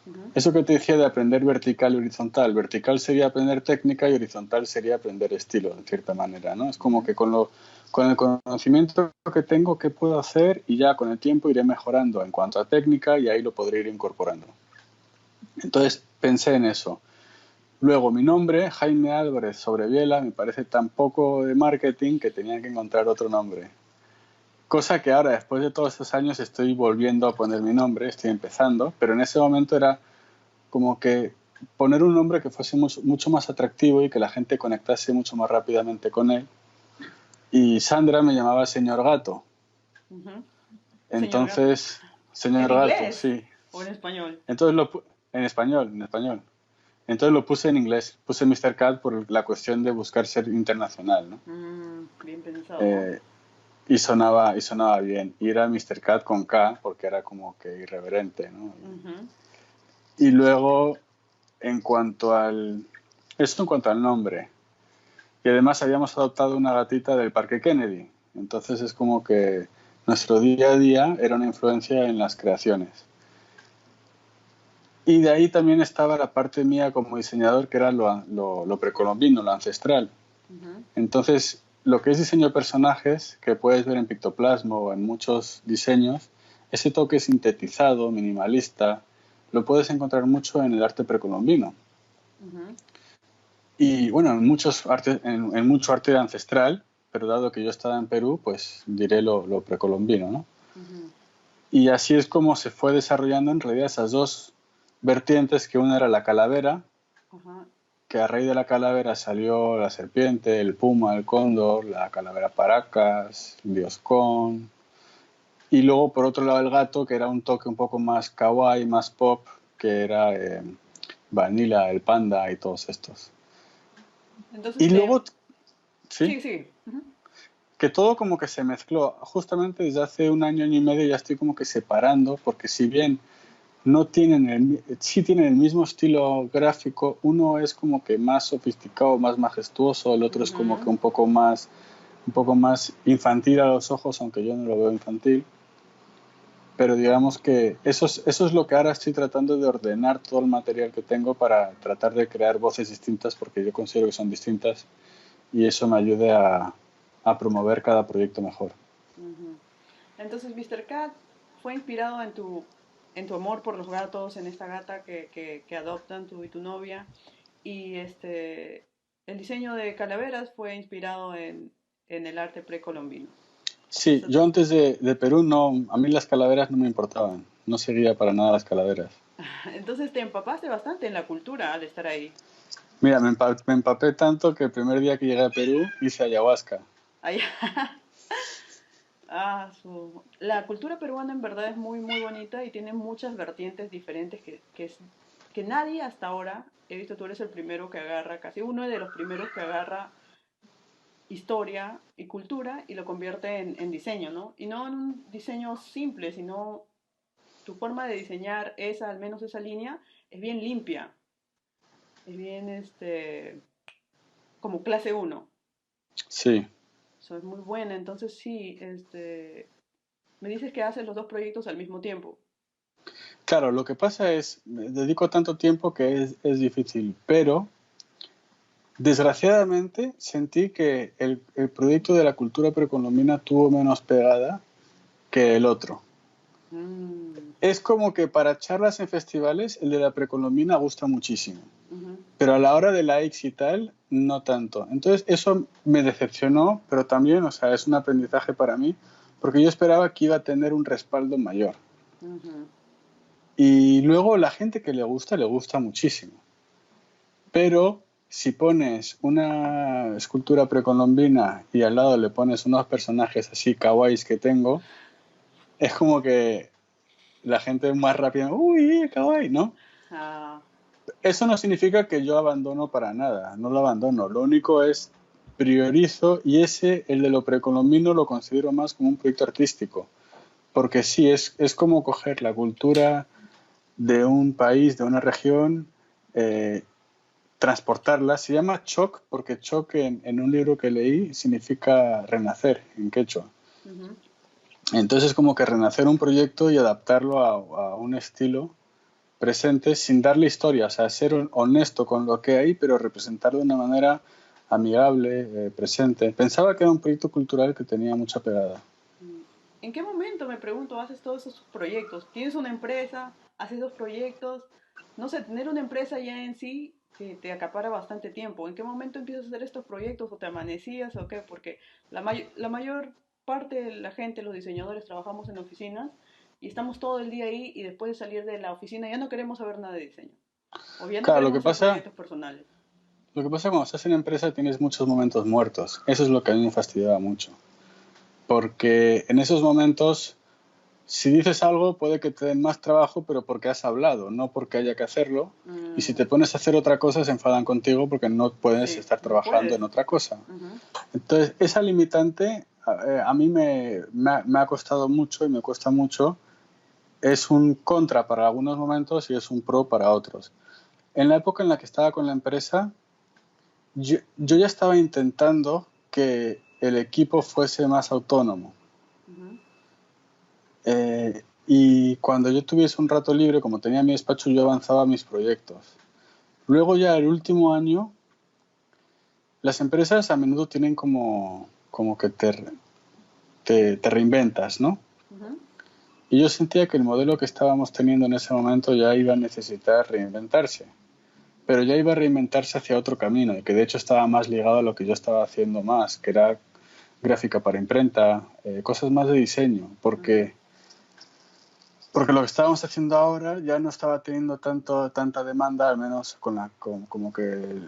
Speaker 1: Ujú.
Speaker 2: Eso que te decía de aprender vertical y horizontal. Vertical sería aprender técnica y horizontal sería aprender estilo, en cierta manera, ¿no? Es como
Speaker 1: Ujú.
Speaker 2: que con el conocimiento que tengo, ¿qué puedo hacer? Y ya con el tiempo iré mejorando en cuanto a técnica y ahí lo podré ir incorporando. Entonces pensé en eso. Luego mi nombre, Jaime Álvarez Sobreviela, me parece tan poco de marketing que tenía que encontrar otro nombre. Cosa que ahora, después de todos estos años, estoy volviendo a poner mi nombre, estoy empezando, pero en ese momento era como que poner un nombre que fuese mucho más atractivo y que la gente conectase mucho más rápidamente con él. Y Sandra me llamaba señor gato.
Speaker 1: Ujú. Señor Gato.
Speaker 2: Entonces,
Speaker 1: ¿En
Speaker 2: señor gato,
Speaker 1: inglés
Speaker 2: sí.
Speaker 1: o en español?
Speaker 2: Entonces en español, en español. Entonces lo puse en inglés, puse Mr. Cat por la cuestión de buscar ser internacional, ¿no?
Speaker 1: Bien pensado.
Speaker 2: Eh, y sonaba bien. Y era Mr. Cat con K porque era como que irreverente, ¿no?
Speaker 1: Ujú.
Speaker 2: Y luego, en cuanto al Eso en cuanto al nombre. Y además habíamos adoptado una gatita del Parque Kennedy. Entonces es como que nuestro día a día era una influencia en las creaciones. Y de ahí también estaba la parte mía como diseñador, que era lo precolombino, lo ancestral.
Speaker 1: Ujú.
Speaker 2: Entonces, lo que es diseño de personajes, que puedes ver en Pictoplasmo o en muchos diseños, ese toque sintetizado, minimalista, lo puedes encontrar mucho en el arte precolombino.
Speaker 1: Ujú.
Speaker 2: Y bueno, en mucho arte ancestral, pero dado que yo estaba en Perú, pues diré lo precolombino, ¿no?
Speaker 1: Ujú.
Speaker 2: Y así es como se fue desarrollando en realidad esas dos vertientes, que una era la calavera,
Speaker 1: Ajá.
Speaker 2: que a raíz de la calavera salió la serpiente, el puma, el cóndor, la calavera Paracas, el dioscón, y luego por otro lado el gato, que era un toque un poco más kawaii, más pop, que era Vanilla, el panda y todos estos.
Speaker 1: Entonces
Speaker 2: Y
Speaker 1: te...
Speaker 2: luego, sí,
Speaker 1: Sí, sí. Ujú.
Speaker 2: que todo como que se mezcló. Justamente desde hace un año y medio ya estoy como que separando, porque si bien no tienen sí tienen el mismo estilo gráfico, uno es como que más sofisticado, más majestuoso, el otro es como que
Speaker 1: Ujú.
Speaker 2: un poco más infantil a los ojos, aunque yo no lo veo infantil. Pero digamos que eso es lo que ahora estoy tratando de ordenar todo el material que tengo para tratar de crear voces distintas, porque yo considero que son distintas y eso me ayude a promover cada proyecto mejor.
Speaker 1: Ujú. Entonces, Mr. Cat fue inspirado en tu amor por los gatos, en esta gata que adoptan tú y tu novia. Y el diseño de calaveras fue inspirado en el arte precolombino.
Speaker 2: Sí,
Speaker 1: Eso-
Speaker 2: yo antes de Perú no, a mí las calaveras no me importaban, no seguía para nada las calaveras.
Speaker 1: Entonces te empapaste bastante en la cultura al estar ahí.
Speaker 2: Mira, me empapé tanto que el primer día que llegué a Perú hice ayahuasca.
Speaker 1: Allá. La cultura peruana en verdad es muy, muy bonita y tiene muchas vertientes diferentes que nadie hasta ahora, he visto tú eres el primero que agarra, casi uno de los primeros que agarra historia y cultura y lo convierte en diseño, ¿no? Y no en un diseño simple, sino tu forma de diseñar esa, al menos esa línea, es bien limpia, es bien como clase uno.
Speaker 2: Sí,
Speaker 1: Eso es muy buena, entonces sí, me dices que haces los dos proyectos al mismo tiempo.
Speaker 2: claro, lo que pasa es, me dedico tanto tiempo que es difícil, pero desgraciadamente sentí que el proyecto de la cultura precolombina tuvo menos pegada que el otro.
Speaker 1: Mm,
Speaker 2: Es como que para charlas en festivales el de la precolombina gusta muchísimo,
Speaker 1: ujú.
Speaker 2: pero a la hora de la X y tal, no tanto. Entonces eso me decepcionó, pero también, o sea, es un aprendizaje para mí, porque yo esperaba que iba a tener un respaldo mayor.
Speaker 1: Ujú.
Speaker 2: Y luego la gente que le gusta muchísimo. Pero si pones una escultura precolombina y al lado le pones unos personajes así kawaiis que tengo, es como que la gente más rápido, uy, kawaii, ¿no?
Speaker 1: Ah,
Speaker 2: Eso no significa que yo abandono para nada, no lo abandono. Lo único es priorizo y el de lo precolombino, lo considero más como un proyecto artístico. Porque sí, es como coger la cultura de un país, de una región, eh, transportarla. Se llama Choc porque Choc en un libro que leí significa renacer en quechua.
Speaker 1: ujú.
Speaker 2: Entonces es como que renacer un proyecto y adaptarlo a un estilo presente sin darle historia, o sea, ser honesto con lo que hay, pero representarlo de una manera amigable, presente. Pensaba que era un proyecto cultural que tenía mucha pegada.
Speaker 1: Mm. ¿En qué momento, me pregunto, haces todos esos proyectos? ¿Tienes una empresa? ¿Haces dos proyectos? No sé, tener una empresa ya en sí te acapara bastante tiempo. ¿En qué momento empiezas a hacer estos proyectos o te amanecías o qué? Porque la mayor parte de la gente, los diseñadores, trabajamos en oficinas y estamos todo el día ahí y después de salir de la oficina ya no queremos saber nada de diseño. O ya no
Speaker 2: Claro,
Speaker 1: queremos hacer proyectos personales.
Speaker 2: lo que pasa cuando estás en empresa tienes muchos momentos muertos. Eso es lo que a mí me fastidiaba mucho. Porque en esos momentos, si dices algo, puede que te den más trabajo, pero porque has hablado, no porque haya que hacerlo. Y si
Speaker 1: Mm,
Speaker 2: te pones a hacer otra cosa, se enfadan contigo porque no puedes
Speaker 1: sí,
Speaker 2: estar
Speaker 1: no
Speaker 2: trabajando en
Speaker 1: puedes.
Speaker 2: otra cosa.
Speaker 1: Ujú.
Speaker 2: Entonces, esa limitante a mí me ha costado mucho y me cuesta mucho. Es un contra para algunos momentos y es un pro para otros. En la época en la que estaba con la empresa, yo ya estaba intentando que el equipo fuese más autónomo.
Speaker 1: Ujú.
Speaker 2: Y cuando yo tuviese un rato libre, como tenía mi despacho, yo avanzaba mis proyectos. Luego ya el último año, las empresas a menudo tienen como que te reinventas, ¿no?
Speaker 1: Ujú.
Speaker 2: Y yo sentía que el modelo que estábamos teniendo en ese momento ya iba a necesitar reinventarse, pero ya iba a reinventarse hacia otro camino, y que de hecho estaba más ligado a lo que yo estaba haciendo más, que era gráfica para imprenta, cosas más de diseño,
Speaker 1: Ujú.
Speaker 2: porque lo que estábamos haciendo ahora ya no estaba teniendo tanta demanda, al menos como que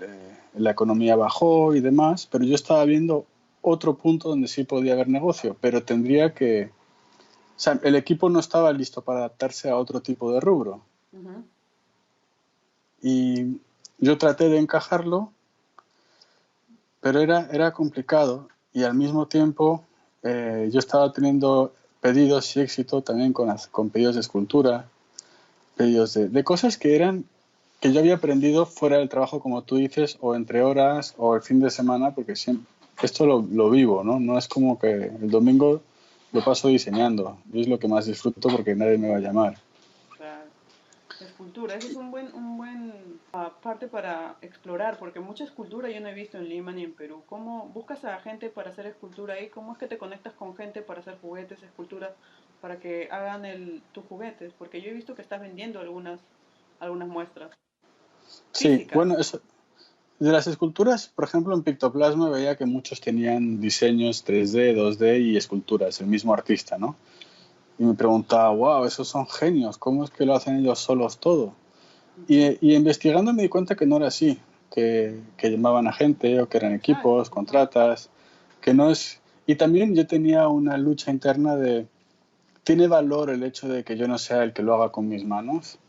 Speaker 2: la economía bajó y demás, pero yo estaba viendo otro punto donde sí podía haber negocio, pero tendría que... O sea, el equipo no estaba listo para adaptarse a otro tipo de rubro.
Speaker 1: Ujú.
Speaker 2: Y yo traté de encajarlo, pero era complicado y al mismo tiempo yo estaba teniendo pedidos y éxito también con pedidos de escultura, pedidos de cosas que yo había aprendido fuera del trabajo, como tú dices, o entre horas o el fin de semana, porque siempre, esto lo vivo, ¿no? No es como que el domingo lo paso diseñando y es lo que más disfruto porque nadie me va a llamar.
Speaker 1: Claro. Escultura, ese es un buen parte para explorar, porque mucha escultura yo no he visto en Lima ni en Perú. ¿Cómo buscas a gente para hacer escultura ahí? ¿Cómo es que te conectas con gente para hacer juguetes, esculturas, para que hagan tus juguetes? Porque yo he visto que estás vendiendo algunas muestras
Speaker 2: Sí,
Speaker 1: físicas.
Speaker 2: bueno, de las esculturas, por ejemplo, en Pictoplasma veía que muchos tenían diseños 3D, 2D y esculturas, el mismo artista, ¿no? Y me preguntaba, wow, esos son genios, ¿cómo es que lo hacen ellos solos todo?
Speaker 1: Ujú.
Speaker 2: Y investigando me di cuenta que no era así, que llamaban a gente o que eran
Speaker 1: Exacto.
Speaker 2: equipos, contratas, que no es... Y también yo tenía una lucha interna de, ¿tiene valor el hecho de que yo no sea el que lo haga con mis manos?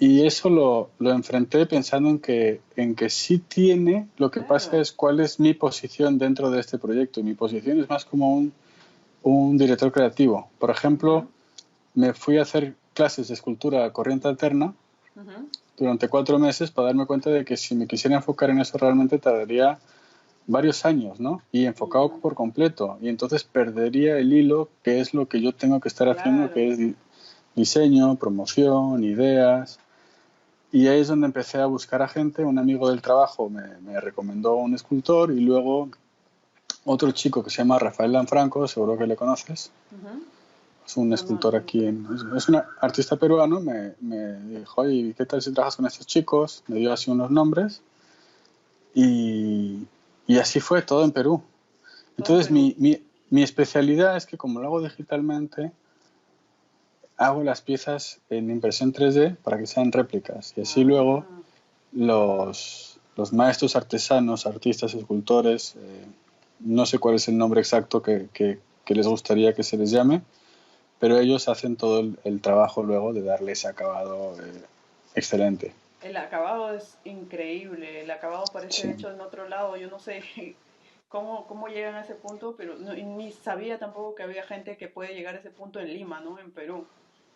Speaker 2: Y eso lo enfrenté pensando en que sí tiene, lo que pasa
Speaker 1: Claro.
Speaker 2: es cuál es mi posición dentro de este proyecto. Y mi posición es más como un director creativo. Por ejemplo,
Speaker 1: Ujú.
Speaker 2: me fui a hacer clases de escultura a corriente alterna
Speaker 1: Ujú.
Speaker 2: durante 4 meses para darme cuenta de que si me quisiera enfocar en eso realmente tardaría varios años, ¿no? Y enfocado
Speaker 1: Ujú.
Speaker 2: por completo. Y entonces perdería el hilo, que es lo que yo tengo que estar haciendo,
Speaker 1: Claro.
Speaker 2: que es diseño, promoción, ideas. Y ahí es donde empecé a buscar a gente. Un amigo del trabajo me recomendó un escultor y luego otro chico que se llama Rafael Lanfranco, seguro que le conoces.
Speaker 1: Ujú.
Speaker 2: Es un
Speaker 1: No, no,
Speaker 2: escultor
Speaker 1: no lo
Speaker 2: aquí,
Speaker 1: conozco.
Speaker 2: es un artista peruano. Me dijo, oye, ¿qué tal si trabajas con estos chicos? Me dio así unos nombres y, y así fue todo en Perú.
Speaker 1: Todo en
Speaker 2: Entonces
Speaker 1: Perú.
Speaker 2: mi especialidad es que como lo hago digitalmente, hago las piezas en impresión 3D para que sean réplicas y así luego
Speaker 1: Ah.
Speaker 2: los maestros artesanos, artistas, escultores, no sé cuál es el nombre exacto que les gustaría que se les llame, pero ellos hacen todo el trabajo luego de darle ese acabado excelente.
Speaker 1: El acabado es increíble, el acabado parece
Speaker 2: Sí,
Speaker 1: hecho en otro lado, yo no sé cómo llegan a ese punto, pero y ni sabía tampoco que había gente que puede llegar a ese punto en Lima, ¿no? En Perú,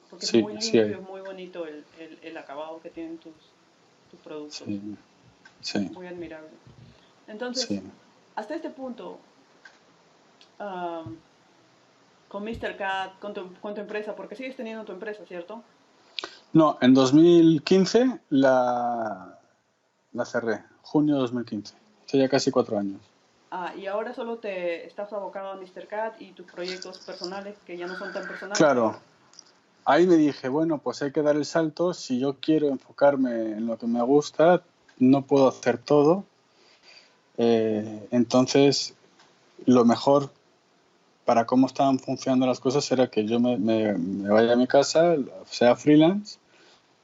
Speaker 1: porque es
Speaker 2: sí,
Speaker 1: muy
Speaker 2: sí
Speaker 1: limpio,
Speaker 2: hay.
Speaker 1: es muy bonito el acabado que tienen tus productos,
Speaker 2: Sí, sí,
Speaker 1: muy admirable. Entonces,
Speaker 2: sí.
Speaker 1: hasta este punto, am, con Mr. Cat, con tu empresa, porque sigues teniendo tu empresa, ¿cierto?
Speaker 2: No, en 2015 la cerré, junio de 2015. Hace ya casi 4 años.
Speaker 1: Ah, y ahora solo te estás abocado a Mr. Cat y tus proyectos personales, que ya no son tan personales
Speaker 2: Claro,
Speaker 1: ahora.
Speaker 2: ahí me dije, bueno, pues hay que dar el salto. Si yo quiero enfocarme en lo que me gusta, no puedo hacer todo. Entonces, lo mejor para cómo estaban funcionando las cosas era que yo me vaya a mi casa, sea freelance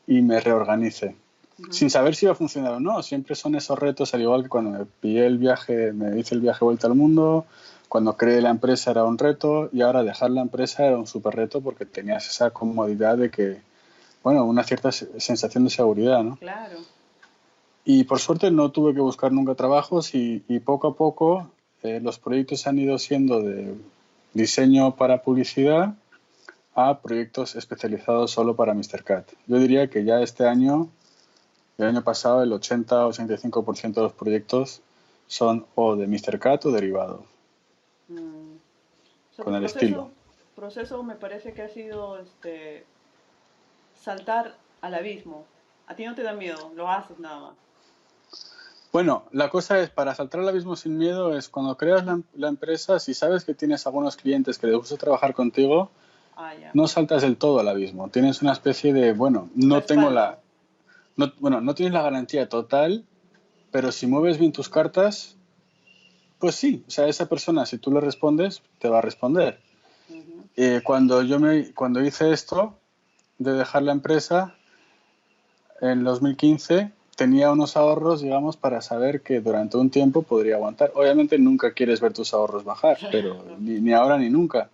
Speaker 2: y me reorganice.
Speaker 1: Ujú.
Speaker 2: Sin saber si iba a funcionar o no. Siempre son esos retos, al igual que cuando me pillé el viaje, me hice el viaje vuelta al mundo, cuando creé la empresa era un reto y ahora dejar la empresa era un súper reto porque tenías esa comodidad de que, bueno, una cierta sensación de seguridad, ¿no?
Speaker 1: Claro.
Speaker 2: Y por suerte no tuve que buscar nunca trabajos y poco a poco los proyectos han ido siendo de diseño para publicidad a proyectos especializados solo para Mr. Cat. Yo diría que ya este año, el año pasado, el 80-85% de los proyectos son o de Mr. Cat o derivado,
Speaker 1: Mm. O sea,
Speaker 2: con
Speaker 1: tu
Speaker 2: el estilo.
Speaker 1: proceso me parece que ha sido saltar al abismo. A ti no te da miedo, lo haces nada más.
Speaker 2: Bueno, la cosa es, para saltar al abismo sin miedo, es cuando creas la empresa, si sabes que tienes algunos clientes que les gusta trabajar contigo,
Speaker 1: Ah, ya.
Speaker 2: no saltas del todo al abismo. Tienes una especie de, bueno,
Speaker 1: Un
Speaker 2: no tengo
Speaker 1: respaldo.
Speaker 2: la, no, bueno, no tienes la garantía total, pero si mueves bien tus cartas, pues sí, o sea, esa persona, si tú le respondes, te va a responder.
Speaker 1: Ujú.
Speaker 2: Cuando hice esto de dejar la empresa en 2015, tenía unos ahorros, digamos, para saber que durante un tiempo podría aguantar. Obviamente nunca quieres ver tus ahorros bajar, pero
Speaker 1: Claro.
Speaker 2: ni ahora ni nunca.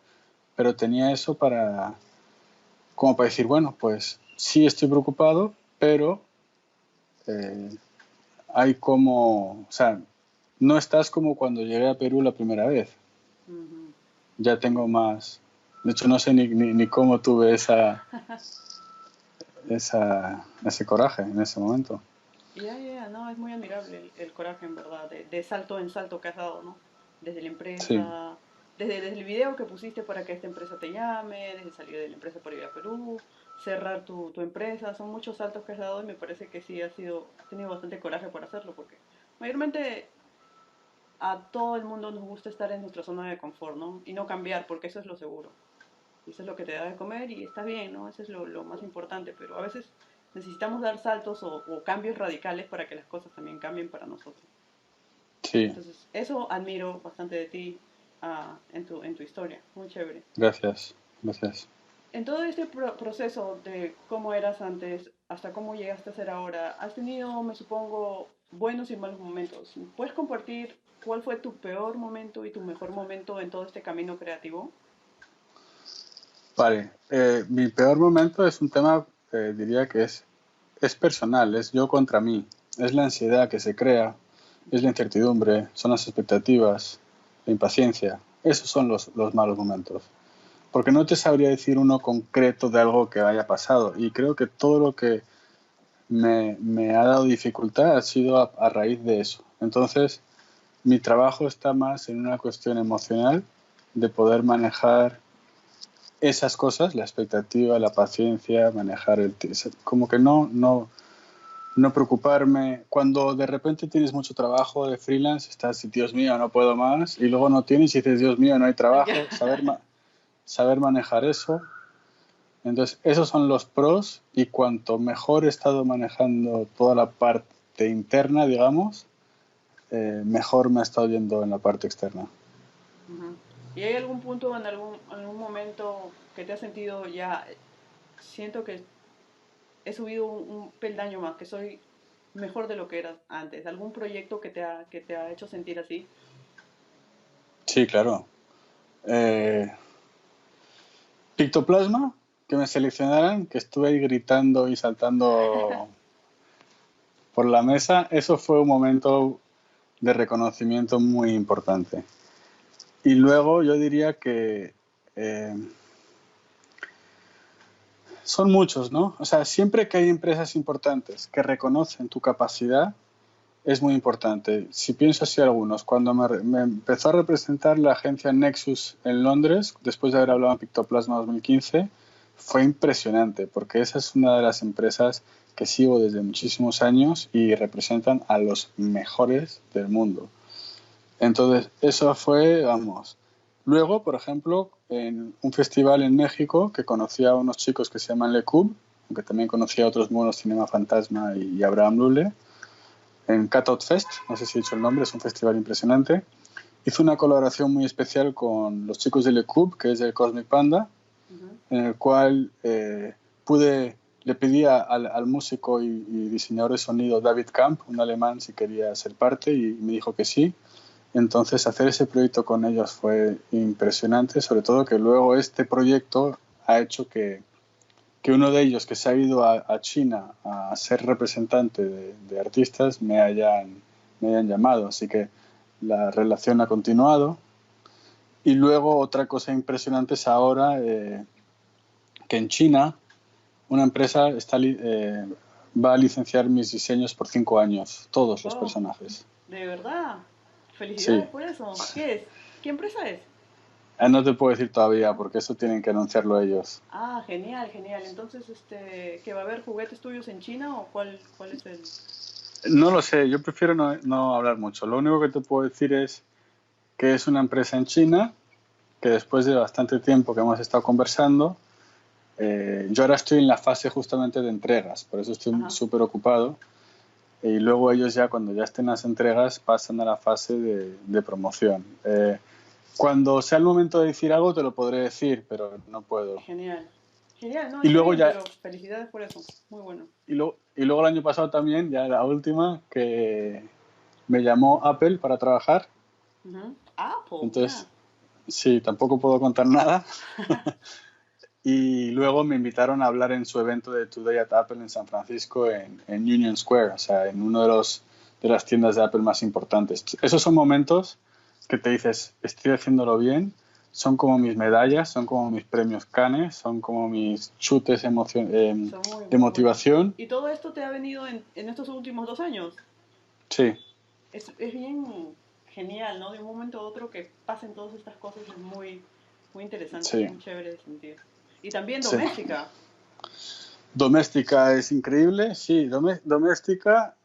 Speaker 2: Pero tenía eso para, como para decir, bueno, pues sí estoy preocupado, pero eh, hay como, o sea, no estás como cuando llegué a Perú la primera vez.
Speaker 1: Ujú.
Speaker 2: Ya
Speaker 1: Sí.
Speaker 2: tengo más. De hecho, no sé ni cómo tuve ese coraje en ese momento.
Speaker 1: Ya, no, es muy admirable el coraje, en verdad, de salto en salto que has dado, ¿no? Desde la
Speaker 2: Sí,
Speaker 1: empresa, desde el video que pusiste para que esta empresa te llame, desde salir de la empresa para ir a Perú, cerrar tu empresa, son muchos saltos que has dado y me parece que sí has tenido bastante coraje por hacerlo, porque mayormente a todo el mundo nos gusta estar en nuestra zona de confort, ¿no? Y no cambiar, porque eso es lo seguro. Y eso es lo que te da de comer y está bien, ¿no? Eso es lo más importante, pero a veces necesitamos dar saltos o cambios radicales para que las cosas también cambien para nosotros.
Speaker 2: sí,
Speaker 1: Entonces, eso admiro bastante de ti en tu historia, muy chévere.
Speaker 2: gracias, gracias.
Speaker 1: En todo este proceso de cómo eras antes hasta cómo llegaste a ser ahora, has tenido, me supongo, buenos y malos momentos. ¿Puedes compartir cuál fue tu peor momento y tu mejor momento en todo este camino creativo?
Speaker 2: Vale, mi peor momento es un tema, diría que es personal, es yo contra mí, es la ansiedad que se crea, es la incertidumbre, son las expectativas, la impaciencia. Esos son los malos momentos. Porque no te sabría decir uno concreto de algo que haya pasado. Y creo que todo lo que me ha dado dificultad ha sido a raíz de eso. Entonces, mi trabajo está más en una cuestión emocional de poder manejar esas cosas, la expectativa, la paciencia, manejar como que no preocuparme. Cuando de repente tienes mucho trabajo de freelance, estás, Dios mío, no puedo más, y luego no tienes y dices, Dios mío, no hay
Speaker 1: Ya.
Speaker 2: trabajo, saber manejar eso. Entonces, esos son los pros y cuanto mejor he estado manejando toda la parte interna, digamos, mejor me ha estado yendo en la parte externa.
Speaker 1: Ujú. ¿Y hay algún punto en algún momento que te has sentido ya, siento que he subido un peldaño más, que soy mejor de lo que eras antes? ¿Algún proyecto que te ha hecho sentir así?
Speaker 2: Sí, claro. Eh, Pictoplasma, que me seleccionaran, que estuve ahí gritando y saltando por la mesa, eso fue un momento de reconocimiento muy importante. Y luego yo diría que eh, son muchos, ¿no? O sea, siempre que hay empresas importantes que reconocen tu capacidad, es muy importante. Si pienso así algunos, cuando me empezó a representar la agencia Nexus en Londres, después de haber hablado en Pictoplasma 2015, fue impresionante, porque esa es una de las empresas que sigo desde muchísimos años y representan a los mejores del mundo. Entonces, eso fue, vamos. Luego, por ejemplo, en un festival en México que conocí a unos chicos que se llaman Le Cube, aunque también conocí a otros buenos, Cinema Fantasma y Abraham Lule, en Cutout Fest, no sé si he dicho el nombre, es un festival impresionante. Hizo una colaboración muy especial con los chicos de Le Cube, que es el Cosmic Panda,
Speaker 1: Ujú.
Speaker 2: en el cual le pedí al músico y diseñador de sonido David Camp, un alemán, si quería ser parte y me dijo que sí. Entonces hacer ese proyecto con ellos fue impresionante, sobre todo que luego este proyecto ha hecho que uno de ellos que se ha ido a China a ser representante de artistas me hayan llamado. Así que la relación ha continuado. Y luego otra cosa impresionante es ahora que en China una empresa va a licenciar mis diseños por 5 años, todos los
Speaker 1: Oh,
Speaker 2: personajes.
Speaker 1: ¿de verdad? Felicidades
Speaker 2: Sí.
Speaker 1: por eso. ¿Qué es? ¿Qué empresa es?
Speaker 2: No te puedo decir todavía
Speaker 1: Ah,
Speaker 2: porque eso tienen que anunciarlo ellos.
Speaker 1: genial, genial. Entonces, ¿qué va a haber juguetes tuyos en China o cuál es el...?
Speaker 2: No lo sé, yo prefiero no hablar mucho. Lo único que te puedo decir es que es una empresa en China que después de bastante tiempo que hemos estado conversando, yo ahora estoy en la fase justamente de entregas, por eso estoy
Speaker 1: Ajá.
Speaker 2: súper ocupado. Y luego ellos ya cuando ya estén las entregas pasan a la fase de promoción. Cuando sea el momento de decir algo te lo podré decir, pero no puedo.
Speaker 1: Genial. Genial, no,
Speaker 2: Y
Speaker 1: está
Speaker 2: luego
Speaker 1: bien,
Speaker 2: ya,
Speaker 1: pero felicidades por eso. Muy bueno.
Speaker 2: y luego el año pasado también, ya la última, que me llamó Apple para trabajar.
Speaker 1: Ujú. Apple,
Speaker 2: Entonces,
Speaker 1: mira.
Speaker 2: sí, tampoco puedo contar nada. Y luego me invitaron a hablar en su evento de Today at Apple en San Francisco, en Union Square, o sea, en uno de las tiendas de Apple más importantes. Esos son momentos que te dices, estoy haciéndolo bien, son como mis medallas, son como mis premios Cannes, son como mis chutes
Speaker 1: Son muy,
Speaker 2: de
Speaker 1: muy buenos.
Speaker 2: motivación.
Speaker 1: ¿Y todo esto te ha venido en estos últimos 2 años?
Speaker 2: Sí,
Speaker 1: Es bien genial, ¿no? De un momento a otro que pasen todas estas cosas es muy, muy interesante,
Speaker 2: sí,
Speaker 1: muy chévere de sentir. Y también
Speaker 2: sí.
Speaker 1: doméstica.
Speaker 2: Doméstica es increíble, sí, doméstica.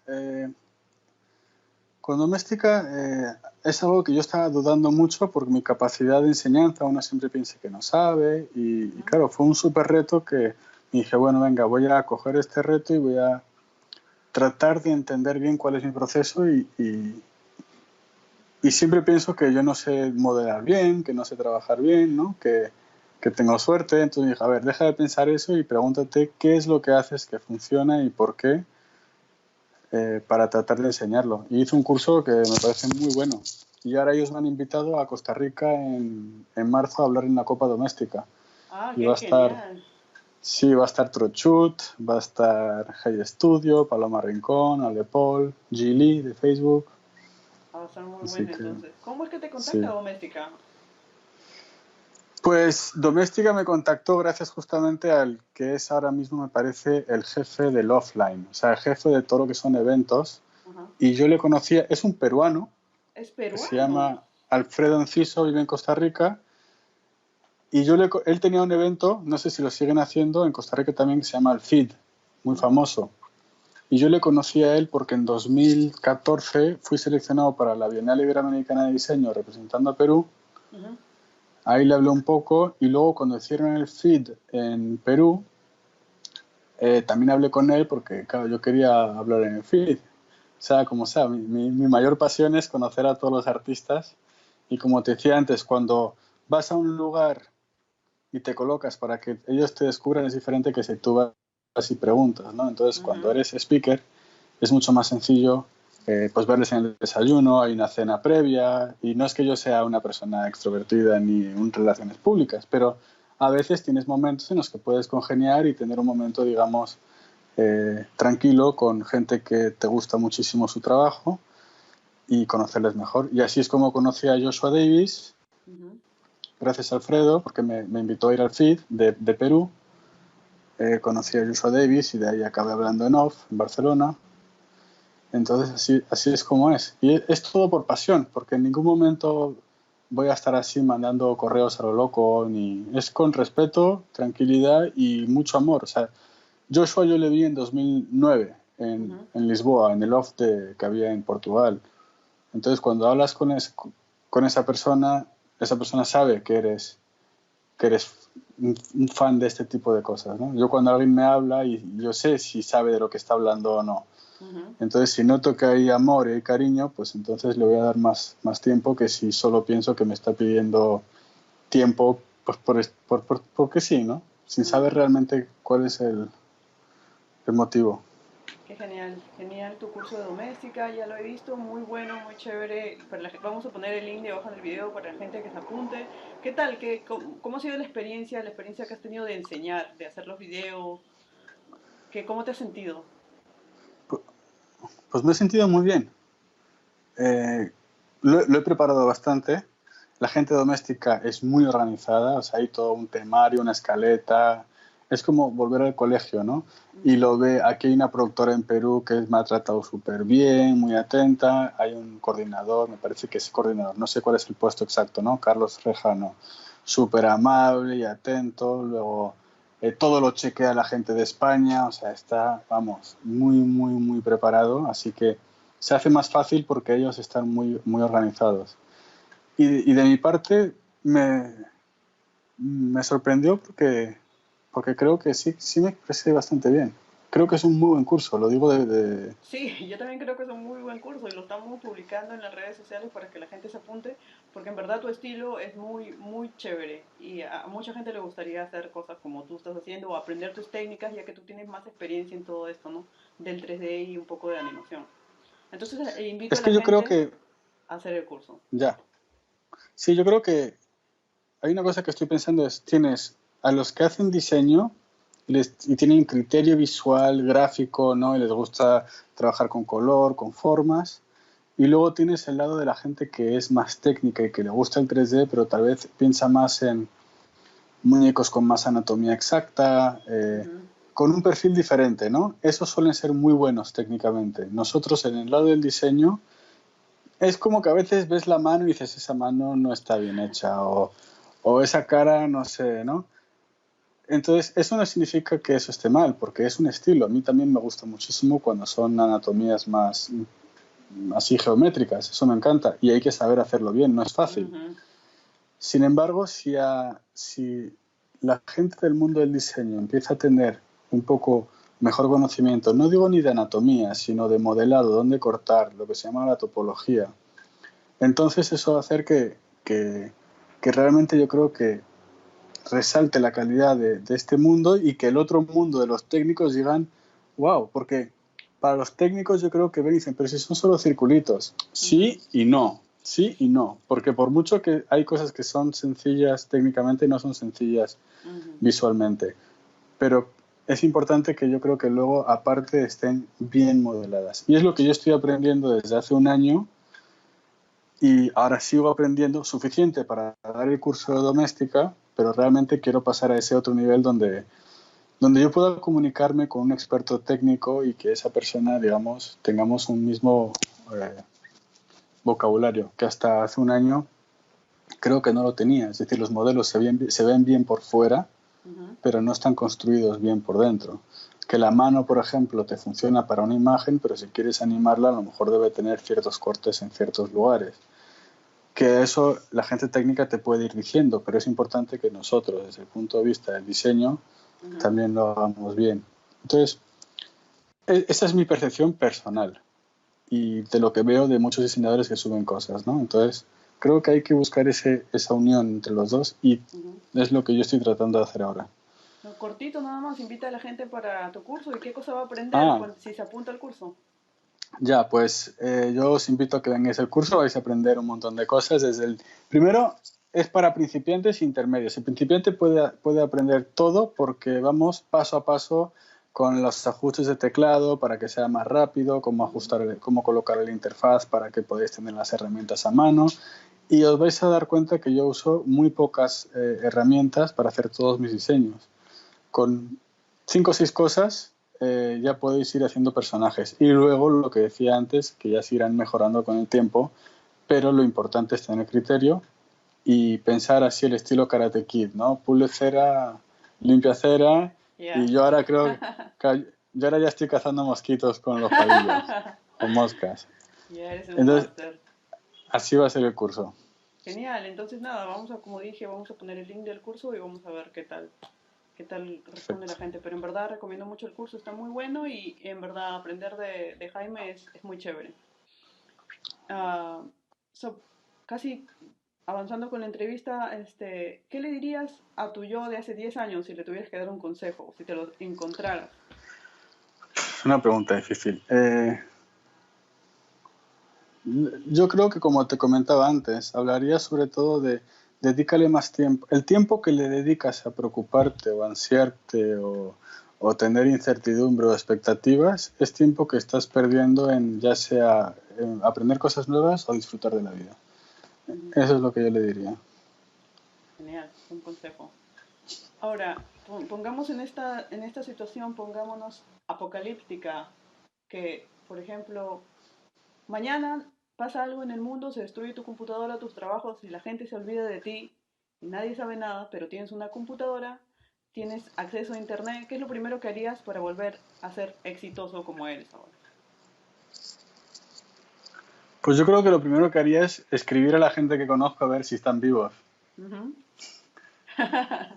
Speaker 2: Con doméstica es algo que yo estaba dudando mucho porque mi capacidad de enseñanza uno siempre piensa que no sabe y
Speaker 1: Ujú.
Speaker 2: claro, fue un súper reto que dije, bueno, venga, voy a coger este reto y voy a tratar de entender bien cuál es mi proceso y siempre pienso que yo no sé modelar bien, que no sé trabajar bien, ¿no? Que tengo suerte, entonces dije, a ver, deja de pensar eso y pregúntate qué es lo que haces que funciona y por qué para tratar de enseñarlo. Y hice un curso que me parece muy bueno. Y ahora ellos me han invitado a Costa Rica en marzo a hablar en la Copa Doméstica. Y
Speaker 1: Qué
Speaker 2: va a estar,
Speaker 1: genial.
Speaker 2: sí, va a estar Trochut, va a estar Hey Studio, Paloma Rincón, Ale Paul, Gili de Facebook.
Speaker 1: Va a ser muy
Speaker 2: Así
Speaker 1: bueno
Speaker 2: que,
Speaker 1: entonces. ¿Cómo es que te contacta
Speaker 2: sí.
Speaker 1: doméstica?
Speaker 2: Pues Doméstica me contactó gracias justamente al que es ahora mismo, me parece, el jefe del offline, o sea, el jefe de todo lo que son eventos.
Speaker 1: Ajá.
Speaker 2: Y yo le conocía, es un peruano,
Speaker 1: Es
Speaker 2: que se
Speaker 1: peruano.
Speaker 2: llama Alfredo Enciso, vive en Costa Rica, y él tenía un evento, no sé si lo siguen haciendo, en Costa Rica también, que se llama el FID, muy
Speaker 1: Ujú,
Speaker 2: famoso. Y yo le conocí a él porque en 2014 fui seleccionado para la Bienal Iberoamericana de Diseño representando a Perú.
Speaker 1: ujú.
Speaker 2: Ahí le hablé un poco y luego cuando hicieron el FID en Perú, también hablé con él porque, claro, yo quería hablar en el FID. Sea como sea, mi mayor pasión es conocer a todos los artistas y como te decía antes, cuando vas a un lugar y te colocas para que ellos te descubran es diferente que si tú vas y preguntas, ¿no? Entonces, cuando
Speaker 1: Ujú.
Speaker 2: eres speaker es mucho más sencillo pues verles en el desayuno, hay una cena previa y no es que yo sea una persona extrovertida ni en relaciones públicas, pero a veces tienes momentos en los que puedes congeniar y tener un momento, digamos, tranquilo con gente que te gusta muchísimo su trabajo y conocerles mejor. Y así es como conocí a Joshua Davis,
Speaker 1: Ujú.
Speaker 2: gracias a Alfredo, porque me invitó a ir al FID de Perú. Conocí a Joshua Davis y de ahí acabé hablando en off, en Barcelona. Entonces así es como es. Y es todo por pasión, porque en ningún momento voy a estar así mandando correos a lo loco, ni es con respeto, tranquilidad y mucho amor. O sea, Joshua yo le vi en 2009
Speaker 1: Ujú.
Speaker 2: en Lisboa, en el off que había en Portugal. Entonces cuando hablas con esa persona sabe que eres un fan de este tipo de cosas, ¿no? Yo cuando alguien me habla y yo sé si sabe de lo que está hablando o no.
Speaker 1: Ujú.
Speaker 2: Entonces, si noto que hay amor y hay cariño, pues entonces le voy a dar más tiempo que si solo pienso que me está pidiendo tiempo pues porque sí, ¿no? Sin saber
Speaker 1: Ujú.
Speaker 2: realmente cuál es el motivo.
Speaker 1: Qué genial, genial tu curso de doméstica, ya lo he visto, muy bueno, muy chévere. Vamos a poner el link debajo del video para la gente que se apunte. ¿Qué tal? ¿Cómo ha sido la experiencia que has tenido de enseñar, de hacer los videos? ¿Cómo te has sentido?
Speaker 2: Pues me he sentido muy bien. Eh, lo he preparado bastante. La gente doméstica es muy organizada, o sea, hay todo un temario, una escaleta, es como volver al colegio, ¿no? Y lo ve, aquí hay una productora en Perú que me ha tratado súper bien, muy atenta, hay un coordinador, me parece que es coordinador, no sé cuál es el puesto exacto, ¿no? Carlos Rejano, súper amable y atento, luego todo lo chequea la gente de España, o sea, está, vamos, muy, muy, muy preparado, así que se hace más fácil porque ellos están muy, muy organizados. Y de mi parte me sorprendió porque creo que sí, sí me expresé bastante bien. Creo que es un muy buen curso, lo digo
Speaker 1: Sí, yo también creo que es un muy buen curso y lo estamos publicando en las redes sociales para que la gente se apunte, porque en verdad tu estilo es muy, muy chévere y a mucha gente le gustaría hacer cosas como tú estás haciendo o aprender tus técnicas, ya que tú tienes más experiencia en todo esto, ¿no? Del 3D y un poco de animación. Entonces, invito a
Speaker 2: Es
Speaker 1: la
Speaker 2: que yo creo
Speaker 1: gente
Speaker 2: que,
Speaker 1: a hacer el curso.
Speaker 2: ya, sí, yo creo que hay una cosa que estoy pensando es, tienes a los que hacen diseño y tienen criterio visual, gráfico, ¿no? Y les gusta trabajar con color, con formas. Y luego tienes el lado de la gente que es más técnica y que le gusta el 3D, pero tal vez piensa más en muñecos con más anatomía exacta,
Speaker 1: Ujú.
Speaker 2: con un perfil diferente, ¿no? Esos suelen ser muy buenos técnicamente. Nosotros en el lado del diseño es como que a veces ves la mano y dices, esa mano no está bien hecha o esa cara, no sé, ¿no? Entonces, eso no significa que eso esté mal, porque es un estilo. A mí también me gusta muchísimo cuando son anatomías más así geométricas, eso me encanta y hay que saber hacerlo bien, no es fácil.
Speaker 1: Ujú.
Speaker 2: Sin embargo, si la gente del mundo del diseño empieza a tener un poco mejor conocimiento, no digo ni de anatomía, sino de modelado, dónde cortar, lo que se llama la topología, entonces eso va a hacer que realmente yo creo que resalte la calidad de este mundo y que el otro mundo de los técnicos digan, wow, porque para los técnicos yo creo que ven y dicen, pero si son solo circulitos,
Speaker 1: Ujú.
Speaker 2: sí y no, sí y no, porque por mucho que hay cosas que son sencillas técnicamente y no son sencillas
Speaker 1: Ujú.
Speaker 2: visualmente, pero es importante que yo creo que luego aparte estén bien modeladas. Y es lo que yo estoy aprendiendo desde hace un año y ahora sigo aprendiendo suficiente para dar el curso de doméstica, pero realmente quiero pasar a ese otro nivel donde yo pueda comunicarme con un experto técnico y que esa persona, digamos, tengamos un mismo eh, vocabulario, que hasta hace un año creo que no lo tenía. Es decir, los modelos se ven bien por fuera,
Speaker 1: Ujú.
Speaker 2: pero no están construidos bien por dentro. Que la mano, por ejemplo, te funciona para una imagen, pero si quieres animarla, a lo mejor debe tener ciertos cortes en ciertos lugares. Que eso la gente técnica te puede ir diciendo, pero es importante que nosotros, desde el punto de vista del diseño,
Speaker 1: Ujú.
Speaker 2: también lo hagamos bien. Entonces, esa es mi percepción personal y de lo que veo de muchos diseñadores que suben cosas, ¿no? Entonces, creo que hay que buscar esa unión entre los dos y
Speaker 1: Ujú.
Speaker 2: es lo que yo estoy tratando de hacer ahora.
Speaker 1: No, cortito nada más, invita a la gente para tu curso y qué cosa va a aprender
Speaker 2: Ah,
Speaker 1: si se apunta al curso.
Speaker 2: ya, pues yo os invito a que vengáis al curso, vais a aprender un montón de cosas. Primero, es para principiantes e intermedios. El principiante puede aprender todo porque vamos paso a paso con los ajustes de teclado para que sea más rápido, cómo
Speaker 1: Ujú.
Speaker 2: ajustar, cómo colocar la interfaz para que podáis tener las herramientas a mano. Y os vais a dar cuenta que yo uso muy pocas herramientas para hacer todos mis diseños. Con 5 o 6 cosas ya podéis ir haciendo personajes. Y luego lo que decía antes, que ya se irán mejorando con el tiempo, pero lo importante es tener criterio y pensar así el estilo Karate Kid, ¿no? Pule cera, limpia cera, y
Speaker 1: Ya.
Speaker 2: yo ahora creo yo ahora ya estoy cazando mosquitos con los palillos, o moscas.
Speaker 1: Ya eres un
Speaker 2: Entonces,
Speaker 1: máster.
Speaker 2: así va a ser el curso.
Speaker 1: Genial, entonces nada, vamos a, como dije, vamos a poner el link del curso y vamos a ver qué tal responde la
Speaker 2: Perfecto.
Speaker 1: gente. Pero en verdad recomiendo mucho el curso, está muy bueno y en verdad aprender de Jaime es muy chévere. Ah, so, casi avanzando con la entrevista, ¿qué le dirías a tu yo de hace 10 años si le tuvieras que dar un consejo, si te lo encontraras?
Speaker 2: Es una pregunta difícil. Yo creo que como te comentaba antes, hablaría sobre todo de dedícale más tiempo. El tiempo que le dedicas a preocuparte o ansiarte o tener incertidumbre o expectativas es tiempo que estás perdiendo en ya sea en aprender cosas nuevas o disfrutar de la vida.
Speaker 1: Ujú.
Speaker 2: Eso es lo que yo le diría.
Speaker 1: Genial, un consejo. Ahora, pongamos en esta situación, pongámonos apocalíptica, que, por ejemplo, mañana pasa algo en el mundo, se destruye tu computadora, tus trabajos y la gente se olvida de ti y nadie sabe nada, pero tienes una computadora, tienes acceso a internet. ¿Qué es lo primero que harías para volver a ser exitoso como eres ahora?
Speaker 2: Pues yo creo que lo primero que haría es escribir a la gente que conozco a ver si están vivos.
Speaker 1: Ujú.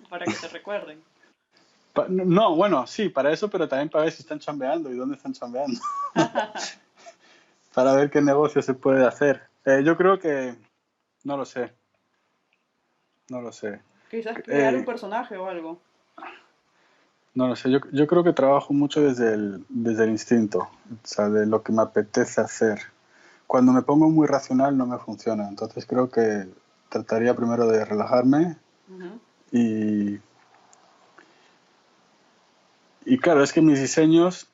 Speaker 1: Para que te recuerden.
Speaker 2: No, bueno, sí, para eso, pero también para ver si están chambeando y dónde están chambeando. Para ver qué negocio se puede hacer. Yo creo que, no lo sé, no lo sé.
Speaker 1: Quizás crear un
Speaker 2: Eh,
Speaker 1: personaje o algo.
Speaker 2: no lo sé, yo creo que trabajo mucho desde el instinto, o sea, de lo que me apetece hacer. Cuando me pongo muy racional no me funciona, entonces creo que trataría primero de relajarme
Speaker 1: Ujú.
Speaker 2: y, y claro, es que mis diseños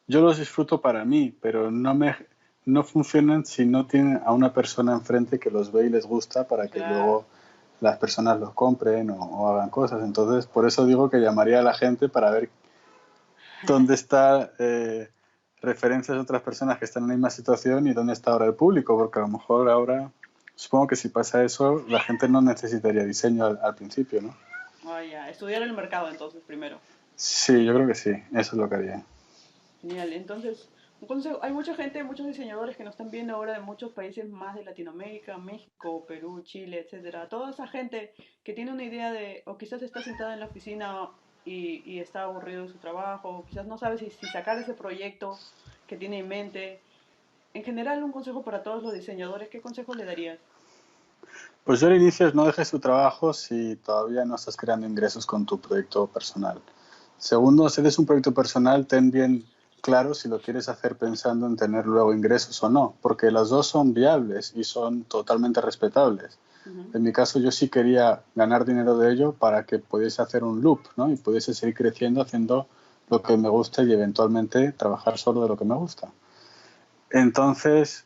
Speaker 2: yo los disfruto para mí, pero no funcionan si no tienen a una persona enfrente que los ve y les gusta para que
Speaker 1: Claro.
Speaker 2: luego las personas los compren o hagan cosas. Entonces, por eso digo que llamaría a la gente para ver dónde está referencias de otras personas que están en la misma situación y dónde está ahora el público, porque a lo mejor ahora, supongo que si pasa eso, la gente no necesitaría diseño al principio, ¿no?
Speaker 1: Vaya, estudiar el mercado entonces primero.
Speaker 2: Sí, yo creo que sí, eso es lo que haría.
Speaker 1: Genial. Entonces, un consejo, hay mucha gente, muchos diseñadores que nos están viendo ahora de muchos países más de Latinoamérica, México, Perú, Chile, etcétera. Toda esa gente que tiene una idea de, o quizás está sentada en la oficina y está aburrido de su trabajo, o quizás no sabe si sacar ese proyecto que tiene en mente. En general, un consejo para todos los diseñadores, ¿qué consejo le darías?
Speaker 2: Pues yo al inicio es no dejes tu trabajo si todavía no estás creando ingresos con tu proyecto personal. Segundo, si eres un proyecto personal, ten bien claro si lo quieres hacer pensando en tener luego ingresos o no, porque las dos son viables y son totalmente respetables.
Speaker 1: Ujú.
Speaker 2: En mi caso, yo sí quería ganar dinero de ello para que pudiese hacer un loop, ¿no? Y pudiese seguir creciendo haciendo lo que me gusta y eventualmente trabajar solo de lo que me gusta. Entonces,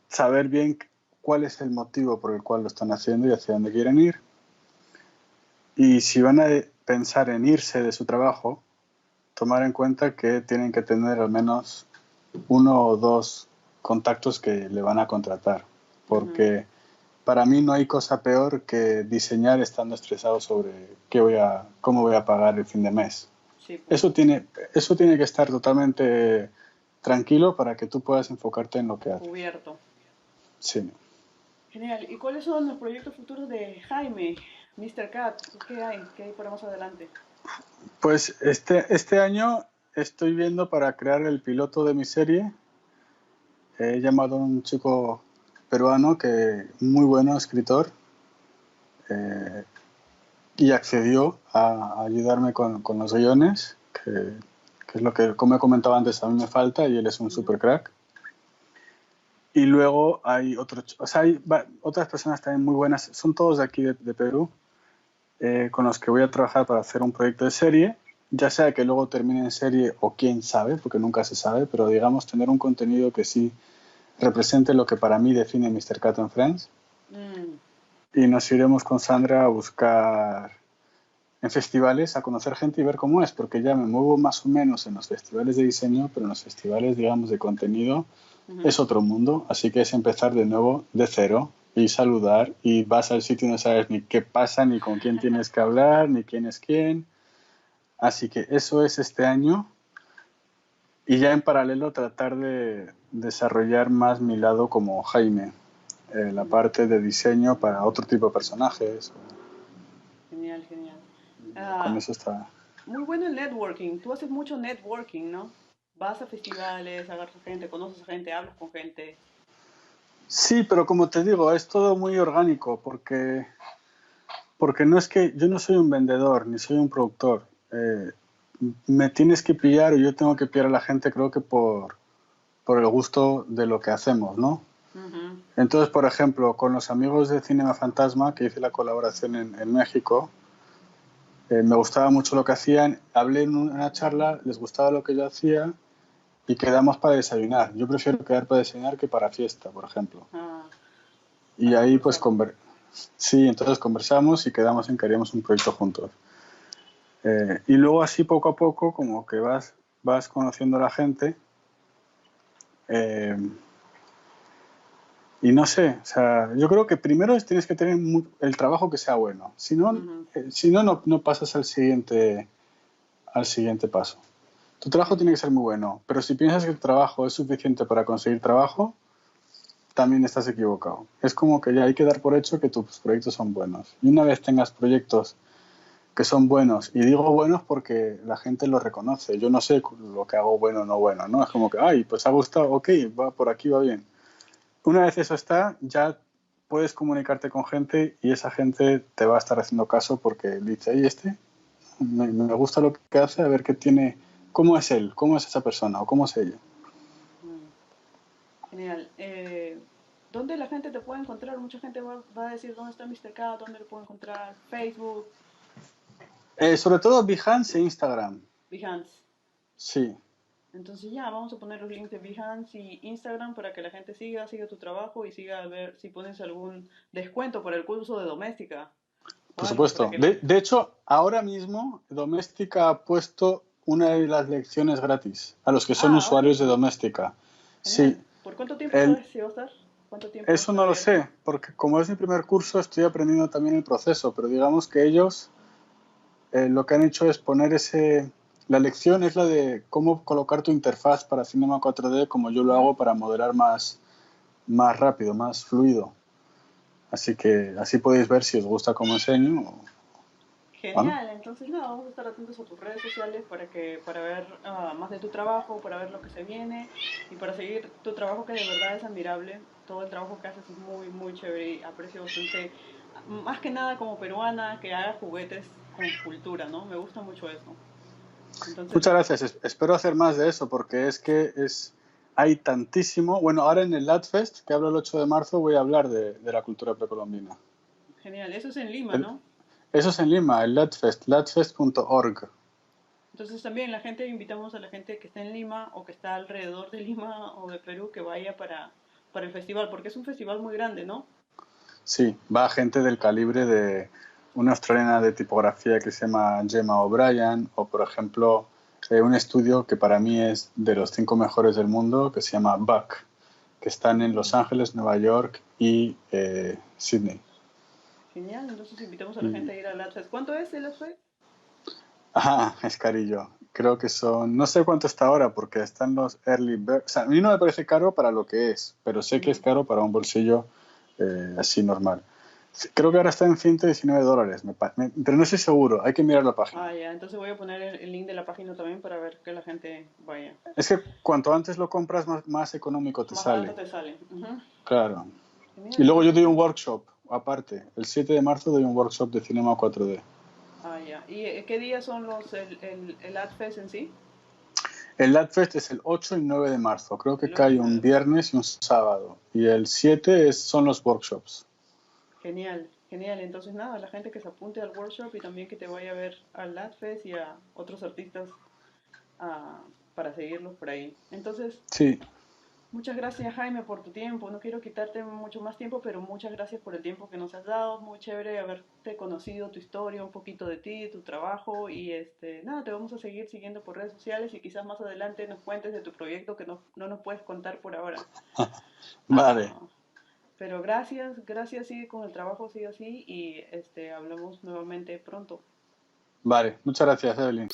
Speaker 2: saber bien cuál es el motivo por el cual lo están haciendo y hacia dónde quieren ir. Y si van a pensar en irse de su trabajo, tomar en cuenta que tienen que tener al menos uno o dos contactos que le van a contratar.
Speaker 1: Ujú.
Speaker 2: Porque para mí no hay cosa peor que diseñar estando estresado sobre cómo voy a pagar el fin de mes.
Speaker 1: Sí, pues,
Speaker 2: Eso tiene, eso tiene que estar totalmente tranquilo para que tú puedas enfocarte en lo que haces.
Speaker 1: cubierto.
Speaker 2: Sí.
Speaker 1: Genial. ¿Y cuáles son los proyectos futuros de Jaime, Mr. Cat? ¿Qué hay? ¿Qué hay para más adelante?
Speaker 2: Pues este año estoy viendo para crear el piloto de mi serie. He llamado a un chico peruano que muy bueno escritor eh, y accedió a ayudarme con los guiones, que es lo que, como he comentado antes, a mí me falta y él es un
Speaker 1: Ujú.
Speaker 2: super crack. Y luego hay o sea, otras personas también muy buenas, son todos de aquí de Perú, con los que voy a trabajar para hacer un proyecto de serie, ya sea que luego termine en serie o quién sabe, porque nunca se sabe, pero digamos tener un contenido que sí represente lo que para mí define Mr. Cat and Friends.
Speaker 1: Mm,
Speaker 2: Y nos iremos con Sandra a buscar en festivales, a conocer gente y ver cómo es, porque ya me muevo más o menos en los festivales de diseño, pero en los festivales, digamos, de contenido
Speaker 1: ujú.
Speaker 2: es otro mundo, así que es empezar de nuevo de cero y saludar y vas al sitio y no sabes ni qué pasa, ni con quién tienes que hablar, ni quién es quién. Así que eso es este año y ya en paralelo tratar de desarrollar más mi lado como Jaime, la
Speaker 1: Mm,
Speaker 2: parte de diseño para otro tipo de personajes.
Speaker 1: genial, genial.
Speaker 2: Con
Speaker 1: Ah,
Speaker 2: eso está.
Speaker 1: muy bueno el networking. Tú haces mucho networking, ¿no? Vas a festivales, agarras gente, conoces gente, hablas con gente.
Speaker 2: Sí, pero como te digo, es todo muy orgánico porque no es que yo no soy un vendedor ni soy un productor. Me tienes que pillar o yo tengo que pillar a la gente creo que por el gusto de lo que hacemos, ¿no?
Speaker 1: Ujú.
Speaker 2: Entonces, por ejemplo, con los amigos de Cinema Fantasma, que hice la colaboración en México, me gustaba mucho lo que hacían, hablé en una charla, les gustaba lo que yo hacía y quedamos para desayunar. Yo prefiero quedar para desayunar que para fiesta, por ejemplo.
Speaker 1: Ah,
Speaker 2: Y
Speaker 1: para
Speaker 2: ahí pues
Speaker 1: conversar.
Speaker 2: sí, entonces conversamos y quedamos en que haríamos un proyecto juntos. Y luego así poco a poco como que vas conociendo a la gente. eh, y no sé, o sea, yo creo que primero tienes que tener el trabajo que sea bueno.
Speaker 1: Ujú.
Speaker 2: Si no, no pasas al siguiente paso. Tu trabajo tiene que
Speaker 1: Genial.
Speaker 2: ser muy bueno, pero si piensas que el trabajo es suficiente para conseguir trabajo, también estás equivocado. Es como que ya hay que dar por hecho que tus proyectos son buenos. Y una vez tengas proyectos que son buenos, y digo buenos porque la gente lo reconoce, yo no sé lo que hago bueno o no bueno, ¿no? Es como que, ay, pues ha gustado, ok, va por aquí, va bien. Una vez eso está, ya puedes comunicarte con gente y esa gente te va a estar haciendo caso porque dice, ay, me gusta lo que hace, a ver qué tiene, cómo es él, cómo es esa persona o cómo es ella.
Speaker 1: Mm, genial. ¿Dónde la gente te puede encontrar? Mucha gente va a decir dónde está Mr. K, dónde lo puedo encontrar. Facebook,
Speaker 2: Sobre todo Behance e Instagram,
Speaker 1: Behance.
Speaker 2: sí.
Speaker 1: Entonces ya, vamos a poner los links de Behance y Instagram para que la gente siga tu trabajo y siga a ver si pones algún descuento por el curso de doméstica o
Speaker 2: Por
Speaker 1: algo para
Speaker 2: supuesto.
Speaker 1: que la...
Speaker 2: De hecho, ahora mismo Doméstica ha puesto una de las lecciones gratis a los que son
Speaker 1: Ah, ahora
Speaker 2: usuarios de
Speaker 1: mismo.
Speaker 2: Doméstica. Sí,
Speaker 1: Genial. ¿Por cuánto tiempo
Speaker 2: el,
Speaker 1: sabes si va a estar? ¿Cuánto tiempo
Speaker 2: eso
Speaker 1: está
Speaker 2: no lo
Speaker 1: abierto?
Speaker 2: sé, porque como es mi primer curso estoy aprendiendo también el proceso, pero digamos que ellos lo que han hecho es poner La lección es la de cómo colocar tu interfaz para Cinema 4D como yo lo
Speaker 1: Ujú.
Speaker 2: hago para modelar más rápido, más fluido. Así que así podéis ver si os gusta cómo enseño o no.
Speaker 1: Genial, entonces nada, vamos a estar atentos a tus redes sociales para ver más de tu trabajo, para ver lo que se viene y para seguir tu trabajo que de verdad es admirable. Todo el trabajo que haces es muy, muy chévere y aprecio bastante, más que nada como peruana, que haga juguetes con cultura, ¿no? Me gusta mucho eso.
Speaker 2: Muchas
Speaker 1: Entonces,
Speaker 2: gracias. Espero hacer más de eso porque es que hay tantísimo. Bueno, ahora en el LATFest, que hablo el 8 de marzo, voy a hablar de la cultura precolombina.
Speaker 1: genial, eso es en Lima,
Speaker 2: El-
Speaker 1: ¿no?
Speaker 2: Eso es en Lima, el LATFest, latfest.org.
Speaker 1: Entonces también la gente, invitamos a la gente que está en Lima o que está alrededor de Lima o de Perú que vaya para el festival, porque es un festival muy grande, ¿no?
Speaker 2: Sí, va gente del calibre de una australiana de tipografía que se llama Gemma O'Brien o, por ejemplo, un estudio que para mí es de los 5 mejores del mundo que se llama Buck, que están en Los
Speaker 1: Mm.
Speaker 2: Ángeles, Nueva York y Sydney.
Speaker 1: Genial, entonces invitamos a la gente
Speaker 2: Y,
Speaker 1: a ir al Atlas. ¿Cuánto es el Atlas?
Speaker 2: es carillo. Creo que no sé cuánto está ahora porque están los early bird. O sea, a mí no me parece caro para lo que es, pero sé que es
Speaker 1: Ujú.
Speaker 2: caro para un bolsillo así normal. Sí, creo que ahora está en $119, pero no estoy seguro, hay que mirar la página.
Speaker 1: Ah, ya, entonces voy a poner el link de la página también para ver que la gente vaya.
Speaker 2: Es que cuanto antes lo compras, más económico te
Speaker 1: Más barato
Speaker 2: sale.
Speaker 1: te sale. Ujú.
Speaker 2: Claro. Y
Speaker 1: Genial,
Speaker 2: luego yo
Speaker 1: entonces
Speaker 2: doy un
Speaker 1: nada.
Speaker 2: workshop, aparte. El 7 de marzo doy un workshop de Cinema 4D.
Speaker 1: Ah, ya. ¿Y qué días son el AdFest en sí?
Speaker 2: El LATFest es el 8 y 9 de marzo. Creo que
Speaker 1: El 8
Speaker 2: cae
Speaker 1: y 9
Speaker 2: un
Speaker 1: de marzo.
Speaker 2: viernes y un sábado. Y el 7 son los workshops.
Speaker 1: Genial, genial. Entonces nada, la gente que se apunte al workshop y también que te vaya a ver al AdFest y a otros artistas para seguirlos por ahí. Entonces,
Speaker 2: Sí,
Speaker 1: muchas gracias Jaime por tu tiempo. No quiero quitarte mucho más tiempo, pero muchas gracias por el tiempo que nos has dado. Muy chévere haberte conocido tu historia, un poquito de ti, tu trabajo y nada, te vamos a seguir siguiendo por redes sociales y quizás más adelante nos cuentes de tu proyecto que no nos puedes contar por ahora.
Speaker 2: vale.
Speaker 1: Ah, pero gracias, gracias, sigue con el trabajo, sigue así y hablamos nuevamente pronto.
Speaker 2: Vale, muchas gracias, Evelyn.